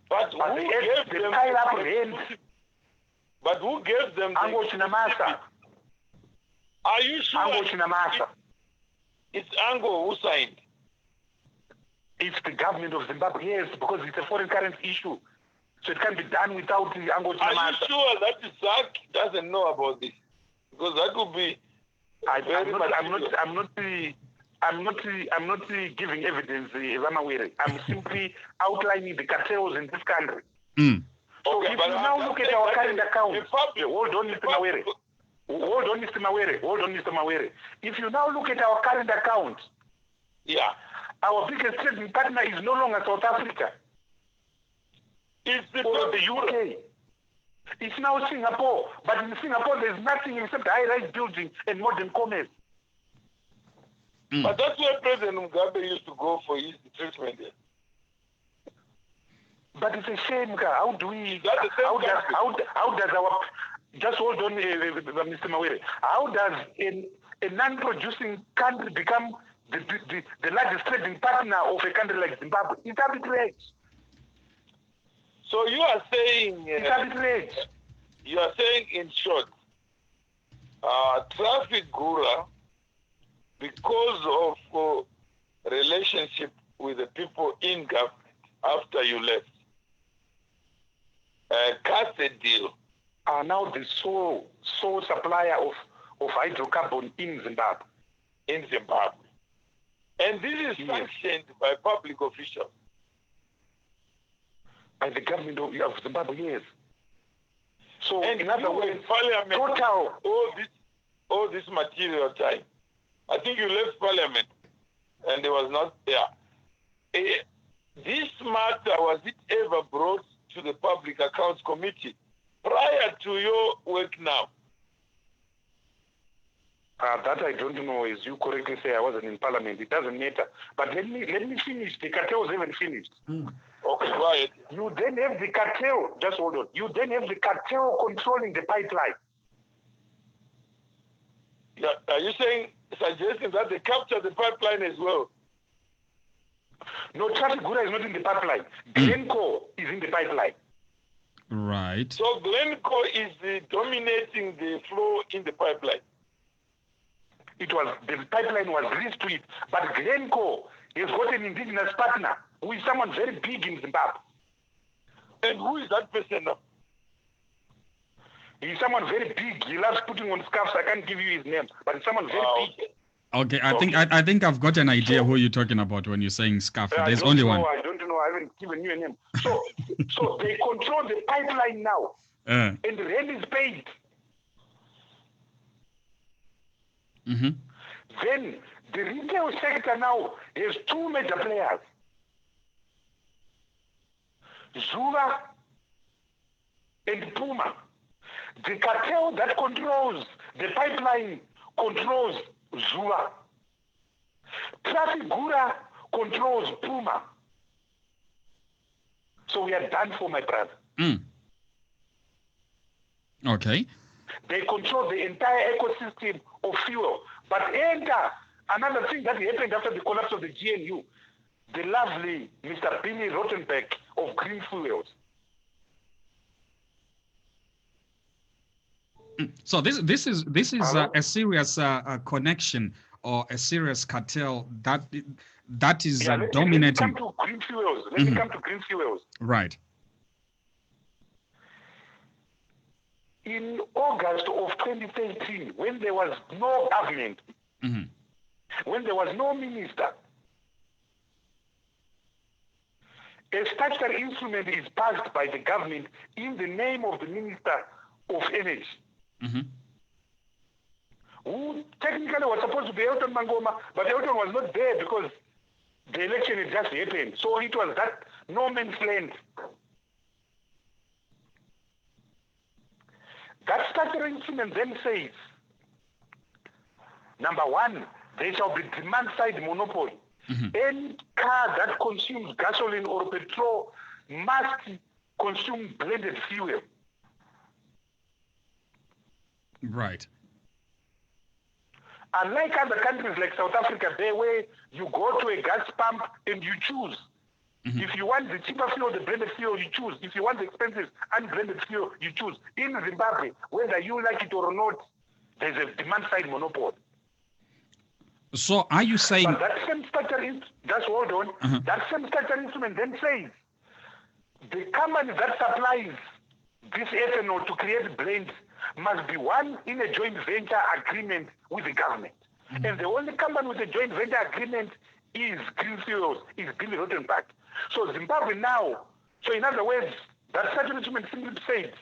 But who gave them pile up rent? But who gave them Ango Chinamasa. Are you sure? Ango Chinamasa. It's Ango who signed. It's the government of Zimbabwe, yes, because it's a foreign currency issue. So it can be done without the Ango Are you sure that Zach doesn't know about this? Because that would be I'm not giving evidence, Ramawere. I'm simply outlining the cartels in this country. So Okay, if but you now look at our current account, hold on, Mr. Mawere. If you now look at our current account, our biggest trading partner is no longer South Africa. It's the UK. It's now Singapore. But in Singapore, there's nothing except high-rise buildings and modern commerce. But that's where President Mugabe used to go for his treatment. But it's a shame, how do we? How does our? Just hold on, Mr. Mawere. How does a non-producing country become the largest trading partner of a country like Zimbabwe? It's arbitrage. So you are saying it's arbitrage. You are saying, in short, Traffic Gura, because of relationship with the people in government after you left, cut the deal, are now the sole supplier of hydrocarbon in Zimbabwe. And this is sanctioned by public officials. By the government of Zimbabwe, yes. So and in other words, Parliament, total all this material time. I think you left Parliament and it was not there. This matter, was it ever brought to the Public Accounts Committee prior to your work now? That I don't know. As you correctly say, I wasn't in Parliament. It doesn't matter. But let me finish. The cartels haven't finished. Okay, go ahead. You then have the cartel. Just hold on. You then have the cartel controlling the pipeline. Yeah, are you suggesting that they capture the pipeline as well? No, Traffic Gura is not in the pipeline. Glencore is in the pipeline. Right. So Glencore is dominating the flow in the pipeline. The pipeline was leased to it, but Glencore has got an indigenous partner who is someone very big in Zimbabwe. And who is that person now? He's someone very big. He loves putting on scarves. I can't give you his name, but it's someone very big. Okay, I think I've got an idea who you're talking about when you're saying scarf. There's only one. I don't know. I haven't given you a name. So they control the pipeline now, and the rent is paid. Then the retail sector now has two major players, Zula and Puma. The cartel that controls the pipeline controls Zula. Traffic Gura controls Puma. So we are done for, my brother. Okay. They control the entire ecosystem of fuel. But enter another thing that happened after the collapse of the GNU, the lovely Mr. Billy Rottenberg of Green Fuels. So this is a serious connection or a serious cartel that is dominating. Let me come to Green Fuels. Let me come to Green Fuels. Right. In August of 2013, when there was no government, when there was no minister, a statutory instrument is passed by the government in the name of the Minister of Energy, who technically was supposed to be Elton Mangoma, but Elton was not there because the election had just happened. So it was that no man's land. That statutory instrument then says, number one, there shall be demand-side monopoly. Any car that consumes gasoline or petrol must consume blended fuel. Right. Unlike other countries like South Africa, there where you go to a gas pump and you choose. If you want the cheaper fuel, the blended fuel, you choose. If you want the expensive unblended fuel, you choose. In Zimbabwe, whether you like it or not, there's a demand-side monopoly. So are you saying... But that same statutory, just hold on, that same statutory instrument then says, the company that supplies this ethanol to create blends must be one in a joint venture agreement with the government. And the only company with a joint venture agreement is Greenfields, is Billy Rottenberg. So Zimbabwe now, so in other words, that statute simply said,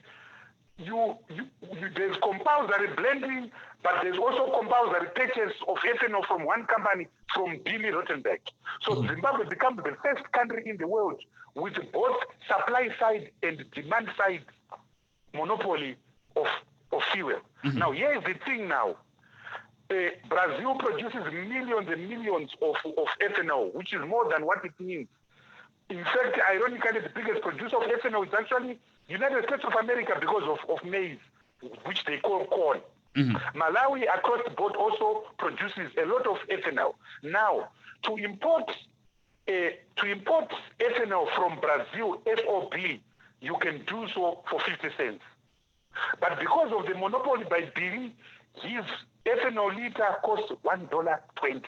there's compounds that are blending, but there's also compounds that are purchase of ethanol from one company, from Billy Rottenberg. So Zimbabwe becomes the first country in the world with both supply side and demand side monopoly of fuel. Now, here's the thing now. Brazil produces millions and millions of ethanol, which is more than what it needs. In fact, ironically, the biggest producer of ethanol is actually United States of America because of maize, which they call corn. Malawi, across the board, also produces a lot of ethanol. Now, to import ethanol from Brazil, FOB, you can do so for 50 cents. But because of the monopoly by Billy, his ethanol liter costs $1.20.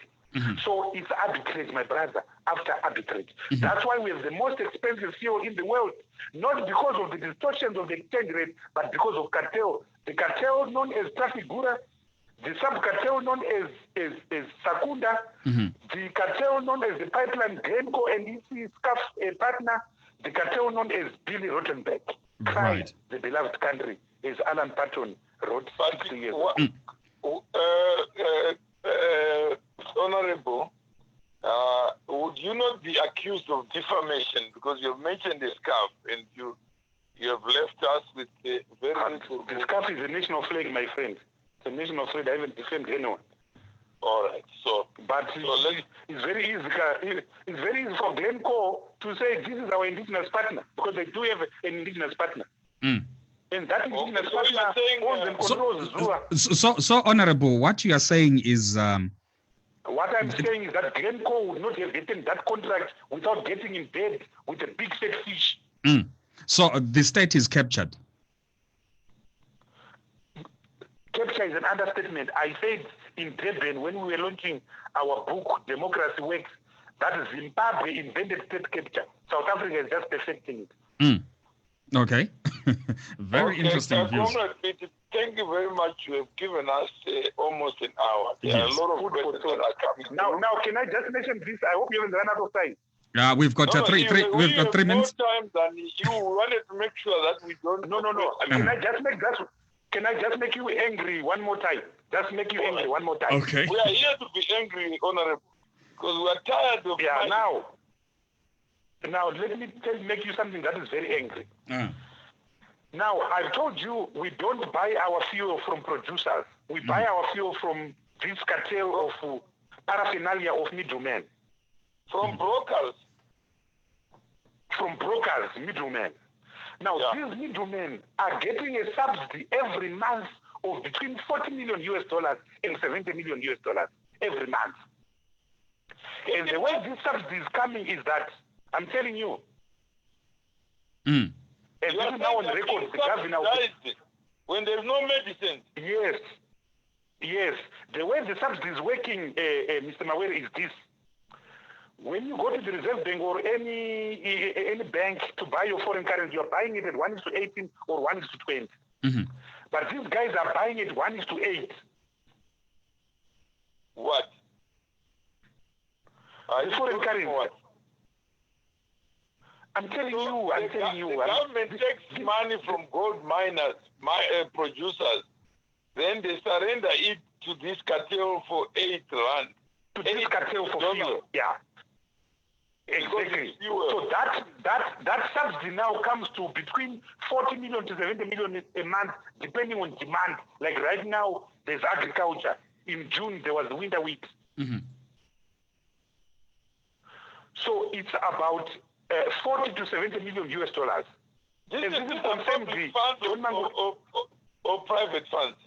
So it's arbitrage, my brother, after arbitrage. That's why we have the most expensive fuel in the world, not because of the distortions of the exchange rate, but because of cartel. The cartel known as Trafigura, the sub-cartel known as Sakunda, the cartel known as the pipeline Glenco and its SCAF partner, the cartel known as Billy Rottenberg. Right. The beloved country, as Alan Patton wrote 60 years ago. Honorable, would you not be accused of defamation because you've mentioned the SCAF and you have left us with a very little... The SCAF is a national flag, my friend. It's a national flag. I haven't defended anyone. All right. But it's very easy. It's very easy for Glencore to say this is our indigenous partner because they do have an indigenous partner. And that indigenous partner owns and controls Zua. So, Honorable, what you are saying is... what I'm saying is that Glencore would not have gotten that contract without getting in bed with a big fat fish. So the state is captured. Capture is an understatement. I said in Durban when we were launching our book, Democracy Works, that Zimbabwe invented state capture. South Africa is just perfecting it. Okay. Very interesting views. Thank you very much. You have given us almost an hour. There are a lot of questions that are coming. Now, can I just mention this? I hope you haven't run out of time. We've got three minutes. More time than you wanted to make sure that we don't. No. Can I just make you angry one more time? Just make you angry one more time. Okay. We are here to be angry, Honorable, because we are tired of. Yeah. Now let me make you something that is very angry. Now, I've told you we don't buy our fuel from producers. We buy our fuel from this cartel of paraphernalia of middlemen. From brokers. From brokers, middlemen. Now, these middlemen are getting a subsidy every month of between $40 million and $70 million every month. And the way this subsidy is coming is that, I'm telling you, and this is now on record, the governor... When there's no medicine. Yes. The way the subsidy is working, Mr. Mawere, is this. When you go to the Reserve Bank or any bank to buy your foreign currency, you're buying it at 1:18 or 1:20. But these guys are buying it 1:8. What? The foreign currency. What? I'm telling you. The government takes money from gold miners, producers, then they surrender it to this cartel for 8 rand. To this cartel for fuel. Yeah. Exactly. So that subsidy now comes to between 40 million to 70 million a month, depending on demand. Like right now, there's agriculture. In June, there was the winter weeks. So it's about 40 to 70 million US dollars. This is public funds or private funds?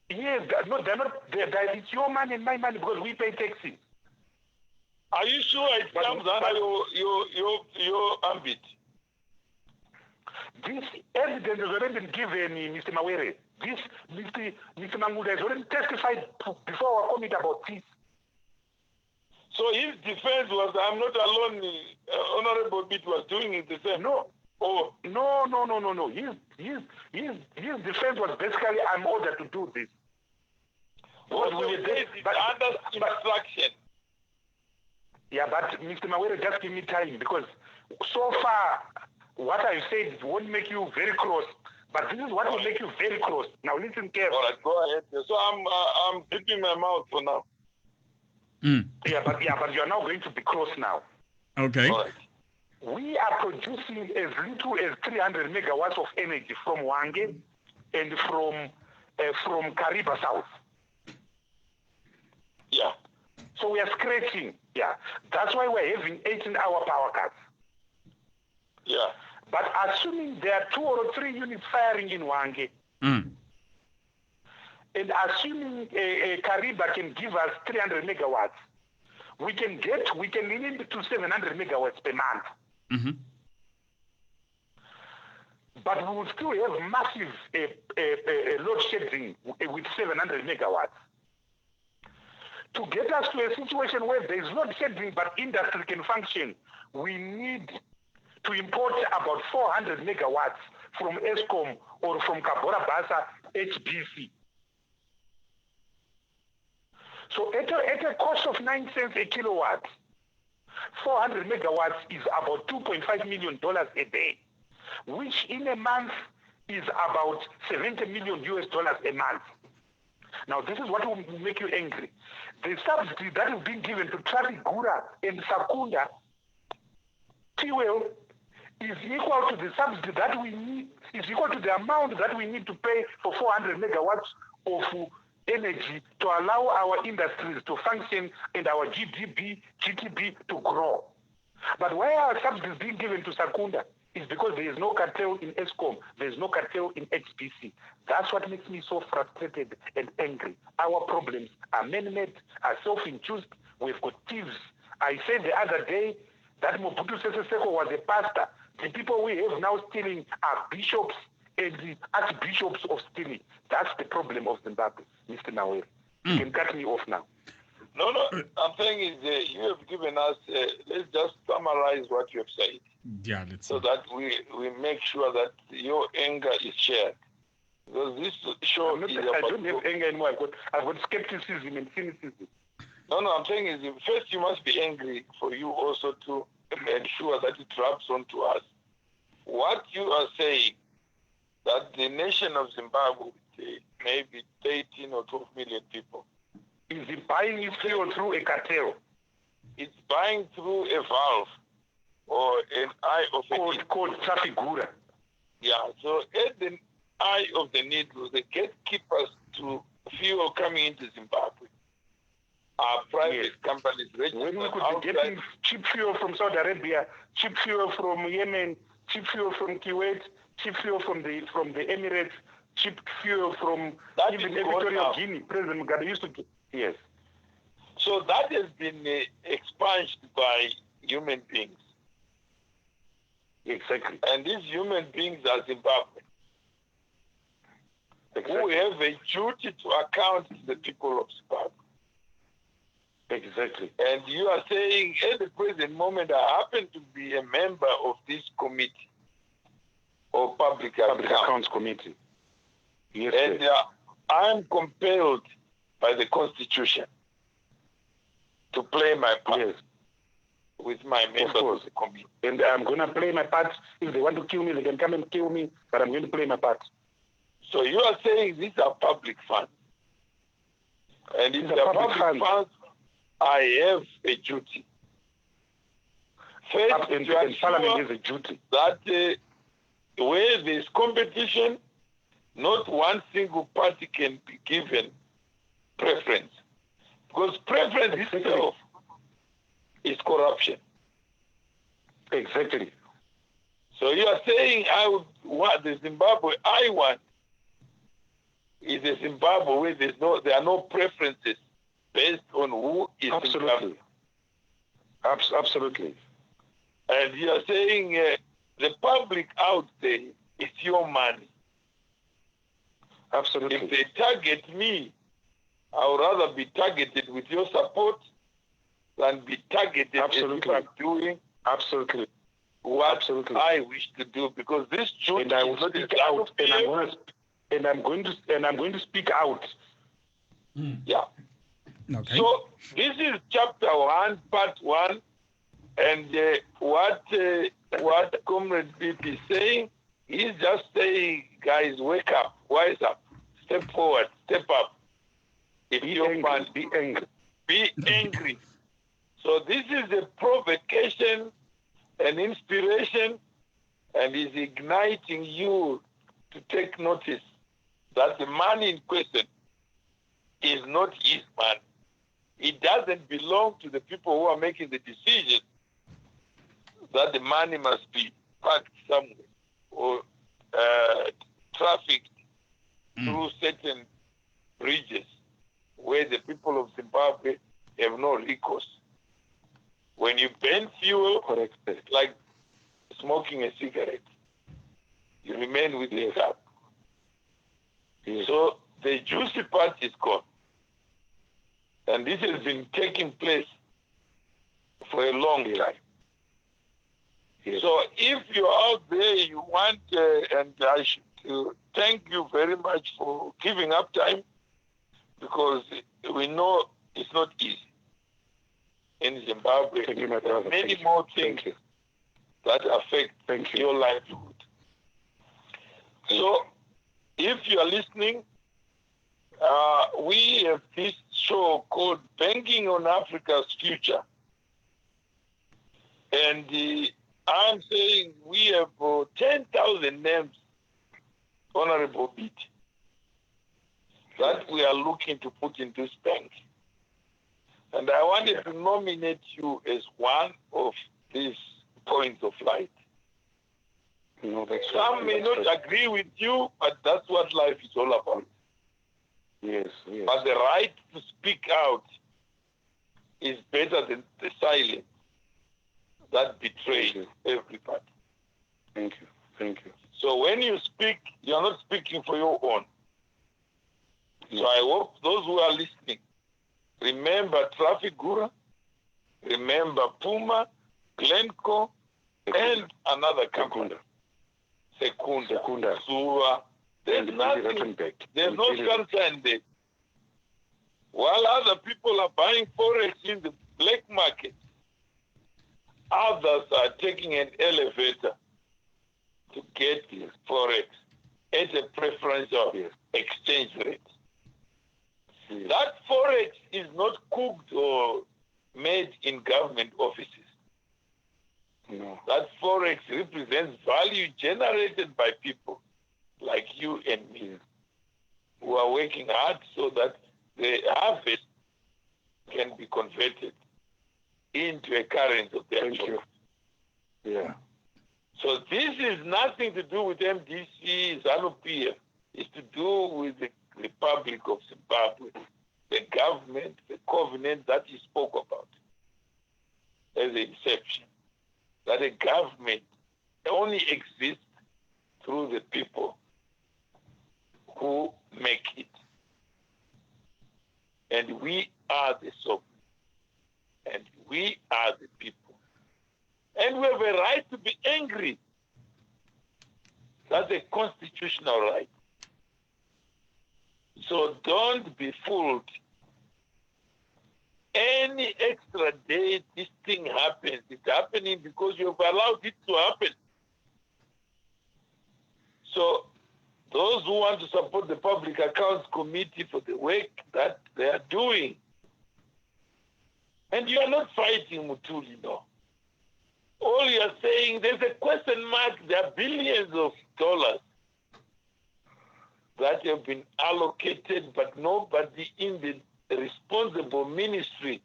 Yes, they're not. It's your money and my money because we pay taxes. Are you sure it comes under your ambit? This evidence has already been given, Mr. Mawere. This Mr. Manguda has already testified before our committee about this. So his defense was, I'm not alone. Honorable Bit was doing it the same. No. Oh, no. His defense was basically, I'm ordered to do this. What we were doing under instruction. Yeah, but Mr. Mawere, just give me time, because so far, what I said won't make you very close, but this is what will make you very close. Now listen carefully. All right, go ahead. So I'm dipping my mouth for now. Yeah, but you are now going to be close now. Okay. All right. We are producing as little as 300 megawatts of energy from Wange and from Kariba South. Yeah. So we are scratching. Yeah. That's why we're having 18-hour power cuts. Yeah. But assuming there are 2 or 3 units firing in Wange, and assuming Kariba can give us 300 megawatts, we can limit to 700 megawatts per month. Mm-hmm. But we will still have massive load shedding with 700 megawatts. To get us to a situation where there is load shedding but industry can function, we need to import about 400 megawatts from ESCOM or from Kabora Basa HBC. So at a cost of 9 cents a kilowatt, 400 megawatts is about $2.5 million a day, which in a month is about $70 million a month. Now, this is what will make you angry. The subsidy that is being given to Trafigura and Sakunda fuel is equal to the subsidy that we need, is equal to the amount that we need to pay for 400 megawatts of energy to allow our industries to function and our GDP to grow. But why are subsidies being given to Sakunda? Is because there is no cartel in ESCOM, there is no cartel in HPC. That's what makes me so frustrated and angry. Our problems are man-made, are self-induced. We've got thieves. I said the other day that Mobutu Sese Seko was a pastor. The people we have now stealing are bishops and the archbishops of stealing. That's the problem of Zimbabwe, Mr. Nawere. You can cut me off now. No, I'm saying is you have given us, let's just summarize what you have said. Yeah, so that we make sure that your anger is shared. Because this show is about... I don't have anger anymore. I've got skepticism and cynicism. No, I'm saying is first you must be angry for you also to ensure that it drops onto us. What you are saying, that the nation of Zimbabwe, maybe 13 or 12 million people, is buying its fuel through a cartel. It's buying through a valve or an eye of called Trafigura. Yeah, so at the eye of the needle, the gatekeepers to fuel coming into Zimbabwe are private companies registered. When we could be getting cheap fuel from Saudi Arabia, cheap fuel from Yemen, cheap fuel from Kuwait, cheap fuel from the Emirates, cheap fuel from even Equatorial Guinea. President Mugabe used to get. Yes. So that has been expunged by human beings. Exactly. And these human beings are Zimbabwe. Exactly. Who have a duty to account to the people of Zimbabwe. Exactly. And you are saying at the present moment I happen to be a member of this committee or public accounts committee. Yes, and I'm compelled by the Constitution to play my part with my members of the committee. And I'm going to play my part. If they want to kill me, they can come and kill me, but I'm going to play my part. So you are saying these are public funds. And if they're public funds, I have a duty. First, and Parliament is a duty. That where there's competition, not one single party can be given preference. Because preference itself is corruption. Exactly. So you are saying what the Zimbabwe I want is a Zimbabwe where there are no preferences based on who is in government. Absolutely. And you are saying the public out there is your money. Absolutely. If they target me, I would rather be targeted with your support than be targeted Absolutely. as if I'm doing Absolutely. what Absolutely. I wish to do, because this duty And I will is not speak a out, and I'm ZANU-PF. going to speak out. Yeah. Okay. So this is chapter 1, part 1, and what Comrade Biti is saying, he's just saying, guys, wake up, wise up, step forward, step up. If Be you're angry. Be angry. be angry. So this is a provocation, an inspiration, and is igniting you to take notice that the money in question is not his money. It doesn't belong to the people who are making the decision that the money must be parked somewhere or trafficked through certain bridges where the people of Zimbabwe have no recourse. When you burn fuel, it's like smoking a cigarette. You remain with the cup. So the juicy part is gone. And this has been taking place for a long time. So if you're out there, you want, and I should thank you very much for giving up time, because we know it's not easy in Zimbabwe. Thank you, my brother. Many Thank you. more things Thank you. that affect your livelihood. So if you are listening, we have this show called Banking on Africa's Future. And I'm saying we have 10,000 names, Honorable Biti, that we are looking to put in this bank. And I wanted to nominate you as one of these points of light. No, that's Some may not agree with you, but that's what life is all about. Yes, yes. But the right to speak out is better than the silence that betrays everybody. Thank you. Thank you. So when you speak, you're not speaking for your own. So I hope those who are listening, remember Trafigura, remember Puma, Glencoe, and another company. Secunda. Suva. There's nothing. There's no sunshine there. While other people are buying forex in the black market, others are taking an elevator to get forex at a preferential exchange rate. That forex is not cooked or made in government offices. No. That forex represents value generated by people like you and me, who are working hard so that the harvest can be converted into a currency of their choice. Yeah. So this is nothing to do with MDC, ZANU-PF. It's to do with the Republic of Zimbabwe, the government, the covenant that he spoke about as the inception. That a government only exists through the people who make it. And we are the sovereign. And we are the people. And we have a right to be angry. That's a constitutional right. So don't be fooled. Any extra day this thing happens, it's happening because you've allowed it to happen. So those who want to support the Public Accounts Committee for the work that they are doing, and you are not fighting Mutuli, no. All you are saying, there's a question mark, there are billions of dollars that have been allocated, but nobody in the responsible ministry,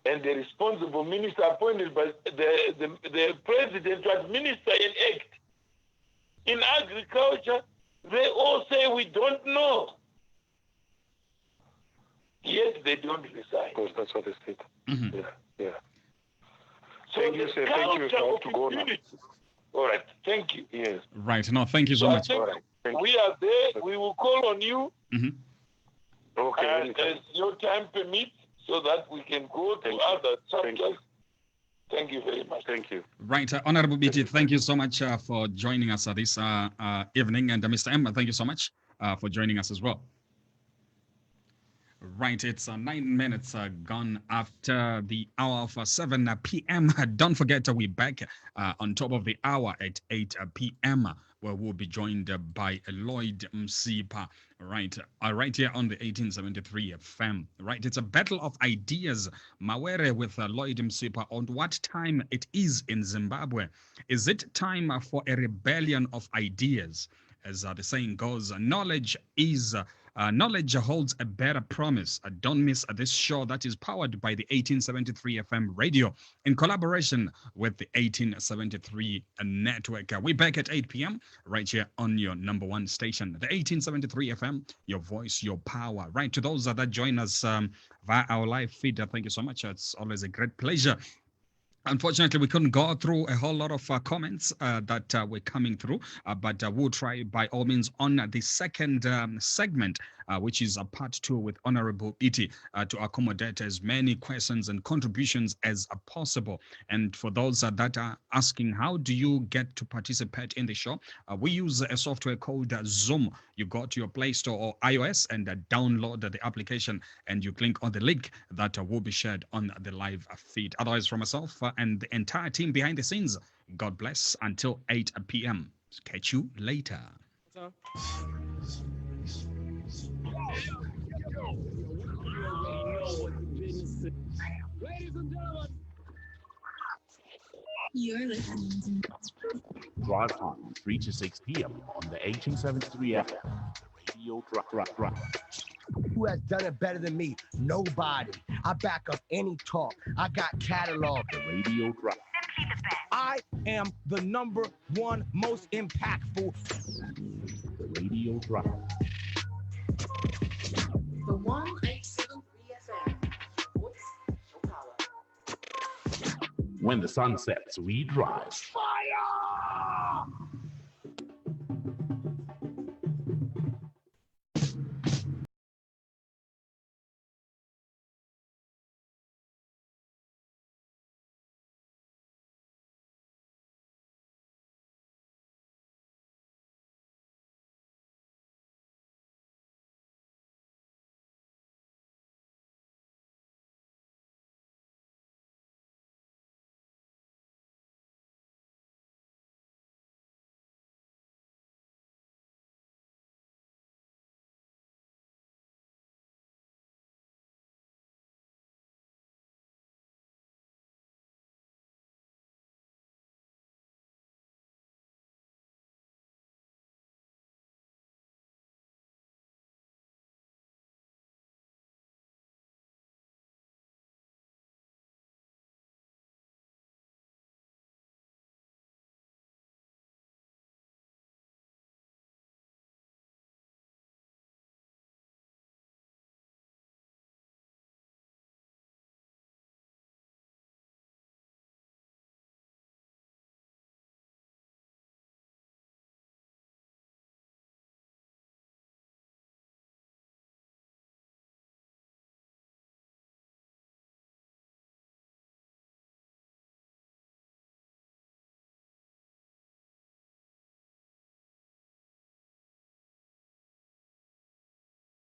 and the responsible minister appointed by the president to administer an act. In agriculture, they all say we don't know. Yet they don't resign. Because that's what they said. Mm-hmm. Yeah. So Thank you, sir. Thank you. I have to go now. All right. Thank you. Yes. Right. No, thank you so much. All right. We are there. We will call on you. Mm-hmm. Okay. And as your time permits, so that we can go to other subjects. Thank you very much. Thank you. Right, Honorable Biti, thank you so much for joining us this evening. And Mr. M, thank you so much for joining us as well. Right, it's 9 minutes gone after the hour of 7 p.m. Don't forget, we're back on top of the hour at 8 p.m., where we'll be joined by Lloyd Msipa, right here on the 1873 FM. Right, it's a battle of ideas, Mawere with Lloyd Msipa, on what time it is in Zimbabwe. Is it time for a rebellion of ideas? As the saying goes, knowledge holds a better promise. Don't miss this show that is powered by the 1873 FM radio in collaboration with the 1873 network. We're back at 8 p.m. right here on your number one station, the 1873 FM, your voice, your power. Right, to those that join us via our live feed, thank you so much. It's always a great pleasure. Unfortunately, we couldn't go through a whole lot of comments that were coming through, but we'll try by all means on the second segment, which is part 2 with Honorable Biti, to accommodate as many questions and contributions as possible. And for those that are asking, how do you get to participate in the show? We use a software called Zoom. You go to your Play Store or iOS and download the application, and you click on the link that will be shared on the live feed. Otherwise, from myself and the entire team behind the scenes, God bless until 8 p.m. Catch you later. You're listening to Drive time 3 to 6 p.m. on the 1873 FM. Radio Drop. Who has done it better than me? Nobody. I back up any talk. I got catalog. The Radio Drop. I am the number one most impactful. The Radio Drop. the 1873 FM. Voice, show power. When the sun sets, we drive. Fire!